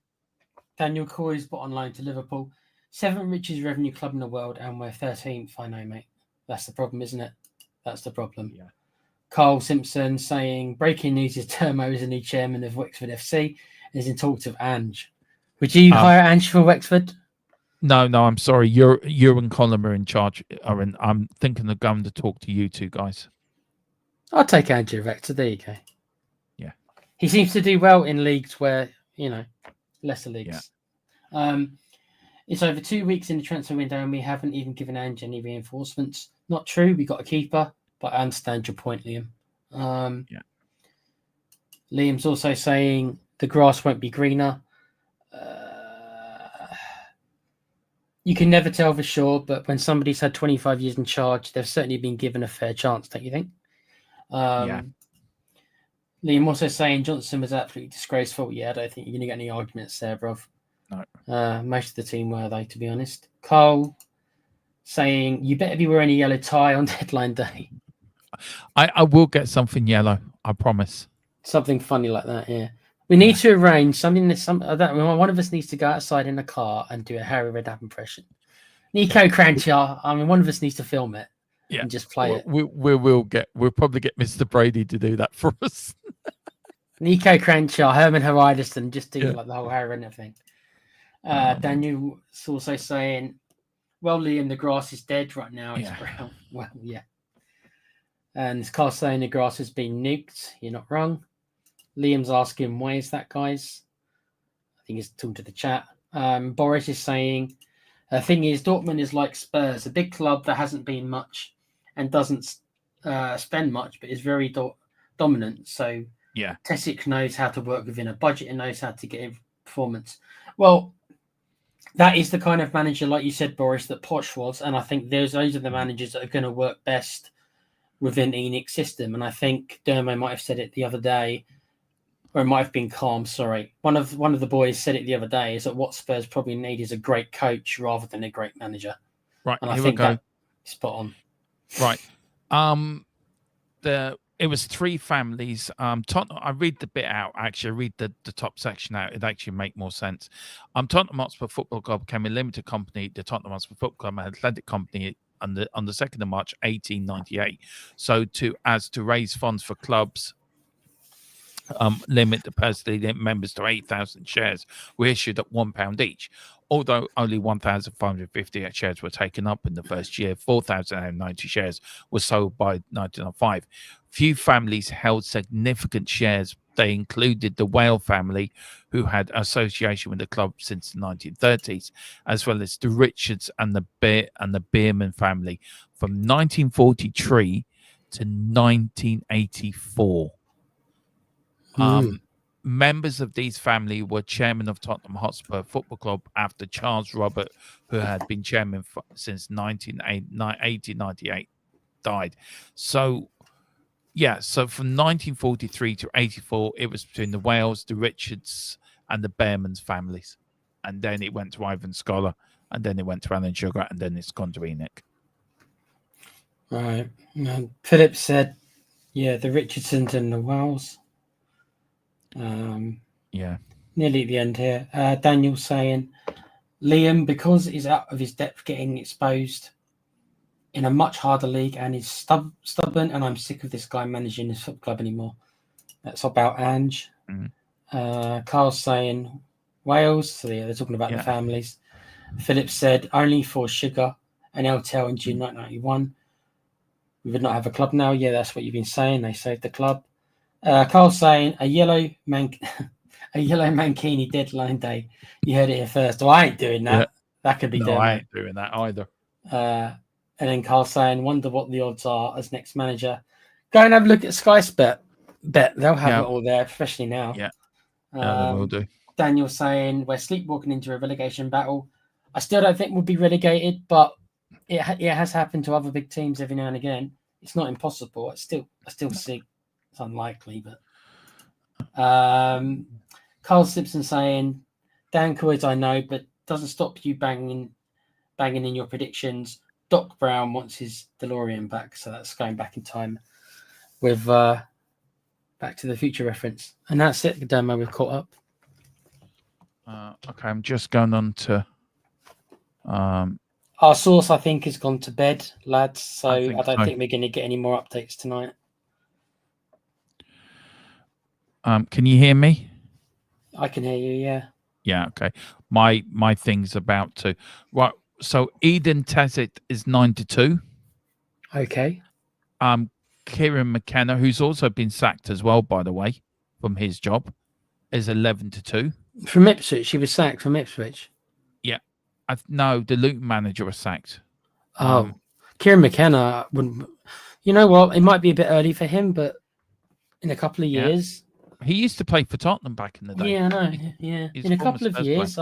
Daniel Coy's bought on loan to Liverpool. 7th richest revenue club in the world, and we're 13th. I know, mate. That's the problem, isn't it? That's the problem. Yeah. Carl Simpson saying, breaking news is Termo is the new chairman of Wexford FC and is in talks with Ange. Would you hire Ange for Wexford? No, I'm sorry. You and Colin are in charge. I'm thinking of going to talk to you two guys. I'll take Ange at Wexford. There you go. Yeah. He seems to do well in leagues where, lesser leagues. Yeah. It's over 2 weeks in the transfer window and we haven't even given Ange any reinforcements. Not true. We got a keeper, but I understand your point, Liam. Yeah. Liam's also saying the grass won't be greener. You can never tell for sure, but when somebody's had 25 years in charge, they've certainly been given a fair chance, don't you think? Yeah. Liam also saying Johnson was absolutely disgraceful. Yeah, I don't think you're going to get any arguments there, bruv. No. Most of the team were, though, to be honest. Carl saying, you better be wearing a yellow tie on deadline day. I will get something yellow, I promise. Something funny like that, yeah. We need to arrange something one of us needs to go outside in a car and do a Harry Redknapp impression. Nico Cranchar, one of us needs to film it and just play it. We'll probably get Mr. Brady to do that for us. Nico Cranchar, Herman Hariderson, just do like the whole Harry Redknapp thing. Daniel's also saying, well, Liam, the grass is dead right now. It's brown. Well, yeah. And Carl's saying the grass has been nuked. You're not wrong. Liam's asking, why is that, guys? I think he's talking to the chat. Boris is saying, the thing is, Dortmund is like Spurs, a big club that hasn't been much and doesn't spend much, but is very dominant. So Tesic knows how to work within a budget and knows how to get performance. Well, that is the kind of manager, like you said, Boris, that Poch was. And I think those are the managers that are going to work best within Enoch's system. And I think Dermo might have said it the other day, or it might have been Calm, sorry. One of the boys said it the other day, is that what Spurs probably need is a great coach rather than a great manager. Right, and I think that's spot on. Right. It was 3 families. Tottenham, I read the bit out, actually. I read the top section out. It actually make more sense. Tottenham Hotspur Football Club became a limited company, the Tottenham Hotspur Football Club, an athletic company on the 2nd of March, 1898. So to raise funds for clubs, limit the personally members to 8,000 shares were issued at £1 each. Although only 1,558 shares were taken up in the first year, 4,090 shares were sold by 1905. Few families held significant shares. They included the Whale family, who had association with the club since the 1930s, as well as the Richards and the Bierman family from 1943 to 1984. Members of these family were chairman of Tottenham Hotspur Football Club after Charles Robert, who had been chairman since 1898, died. So from 1943 to 84, it was between the Wales, the Richards, and the Behrmans families. And then it went to Ivan Scholar and then it went to Alan Sugar, and then it's gone to Enoch. Right. Philip said, yeah, the Richardsons and the Wells. Yeah. Nearly at the end here. Daniel saying, Liam, because he's out of his depth getting exposed in a much harder league and is stubborn, and I'm sick of this guy managing this football club anymore. That's about Ange. Carl's saying Wales. So yeah, they're talking about the families. Philip said only for Sugar and LTL in June 1991. We would not have a club now. Yeah, that's what you've been saying. They saved the club. Carl's saying a yellow Mankini deadline day. You heard it here first. Well, I ain't doing that. That could be done. I ain't doing that either. And then Carl saying, wonder what the odds are as next manager. Go and have a look at Sky's bet. They'll have it all there, especially now. Yeah, they will do. Daniel saying, we're sleepwalking into a relegation battle. I still don't think we'll be relegated, but it has happened to other big teams every now and again. It's not impossible. I still see it's unlikely, but Carl Simpson saying, Dan Coys, I know, but doesn't stop you banging in your predictions. Doc Brown wants his DeLorean back, so that's going back in time with Back to the Future reference. And that's it, the demo we've caught up. Okay, I'm just going on to our source, I think, has gone to bed, lads, so I don't think we're going to get any more updates tonight. Can you hear me? I can hear you, yeah. Yeah, okay. My thing's about to. Right, so Eden Tazit is 9-2. Okay. Kieran McKenna, who's also been sacked as well, by the way, from his job, is 11-2. From Ipswich, he was sacked from Ipswich. Yeah. No, the Luton manager was sacked. Kieran McKenna wouldn't. You know what? It might be a bit early for him, but in a couple of years, he used to play for Tottenham back in the day. Yeah, I know. Yeah, in a couple of years,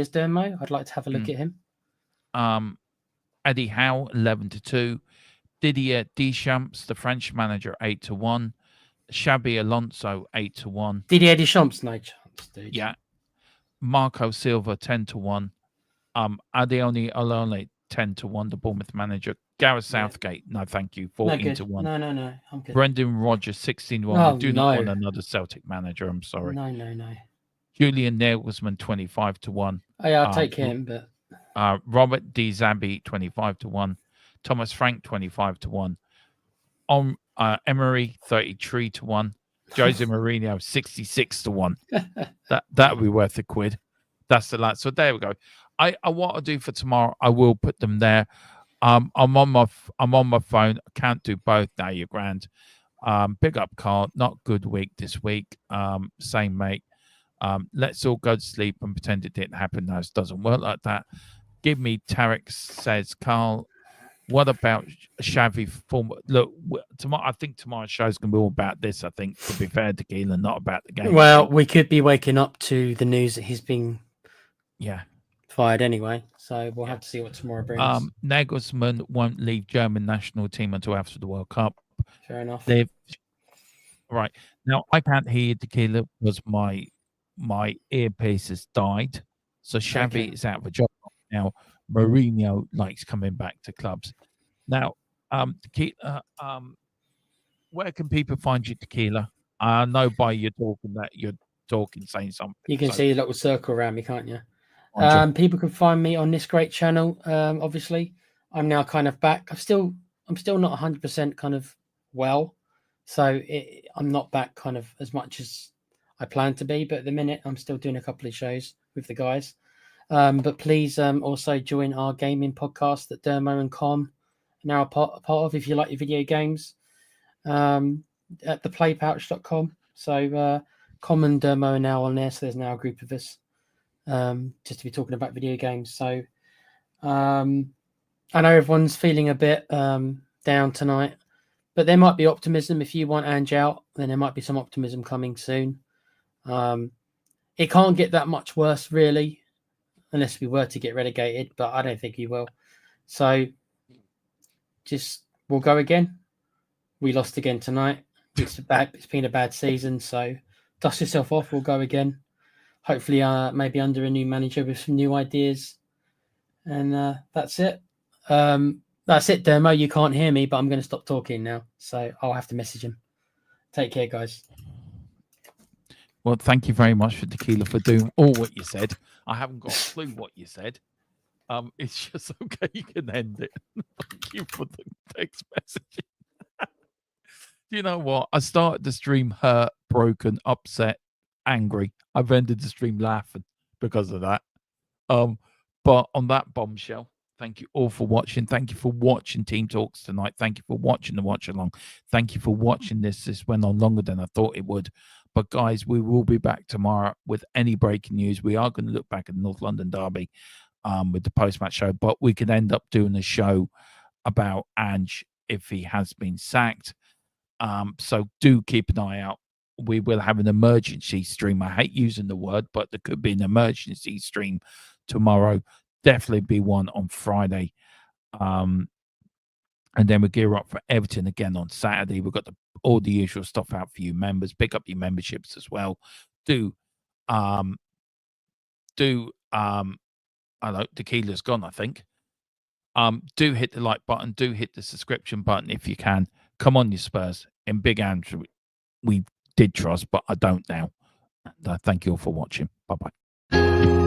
Dermo, I'd like to have a look at him. Eddie Howe 11-2. Didier Deschamps, the French manager, 8-1. Xabi Alonso 8-1. Didier Deschamps, no chance, dude. Yeah. Marco Silva 10-1. Adeone Olone 10-1. The Bournemouth manager. Gareth Southgate, no, thank you, 14-1. No, I'm good. Brendan Rodgers 16-1. I do not want another Celtic manager. I'm sorry. No. Julian Nagelsmann 25-1. Oh, yeah, I'll take him, but Robert D. Zambi 25-1. Thomas Frank 25-1. Emery 33-1. Jose Mourinho 66-1. That would be worth a quid. That's the last. So there we go. I what I'll do for tomorrow, I will put them there. I'm on my phone. I can't do both now. You're grand. Big up, Carl. Not good week this week. Same, mate. Let's all go to sleep and pretend it didn't happen. No, it doesn't work like that. Give me Tarek, says Carl. What about Xavi form? Look, tomorrow. I think tomorrow's show is going to be all about this. I think, to be fair to Keelan, not about the game. Well, we could be waking up to the news that he's been fired anyway. So we'll have to see what tomorrow brings. Nagelsmann won't leave German national team until after the World Cup. Fair enough. Right now, I can't hear you, Tequila, because my earpiece has died. So Xavi is out of a job now. Mourinho likes coming back to clubs. Now, Tequila, where can people find you, Tequila? I know by you talking that you're saying something. You can see a little circle around me, can't you? People can find me on this great channel. Obviously, I'm now kind of back. I'm still not 100% kind of well, so I'm not back kind of as much as I plan to be. But at the minute, I'm still doing a couple of shows with the guys. But please also join our gaming podcast that Dermo and Com are now a part of if you like your video games at theplaypouch.com. So Com and Dermo are now on there, so there's now a group of us just to be talking about video games. So I know everyone's feeling a bit down tonight, but there might be optimism. If you want Ange out, then there might be some optimism coming soon. It can't get that much worse, really, unless we were to get relegated, but I don't think we will. So we'll go again. We lost again tonight. It's been a bad season, so dust yourself off. We'll go again. Hopefully, maybe under a new manager with some new ideas. And that's it. That's it, Dermo. You can't hear me, but I'm going to stop talking now. So I'll have to message him. Take care, guys. Well, thank you very much for Tequila for doing all what you said. I haven't got a clue what you said. It's just okay. You can end it. Thank you for the text message. You know what? I started the stream hurt, broken, upset, angry. I've ended the stream laughing because of that. But on that bombshell, thank you all for watching. Thank you for watching Team Talks tonight. Thank you for watching the watch along. Thank you for watching this. This went on longer than I thought it would. But guys, we will be back tomorrow with any breaking news. We are going to look back at the North London Derby with the post-match show, but we could end up doing a show about Ange if he has been sacked. So do keep an eye out. We will have an emergency stream. I hate using the word, but there could be an emergency stream tomorrow. Definitely be one on Friday. And then we gear up for Everton again on Saturday. We've got all the usual stuff out for you members. Pick up your memberships as well. I know Tequila's gone, I think. Do hit the like button. Do hit the subscription button if you can. Come on, you Spurs. In Big Andrew, we did trust, but I don't now. And thank you all for watching. Bye-bye.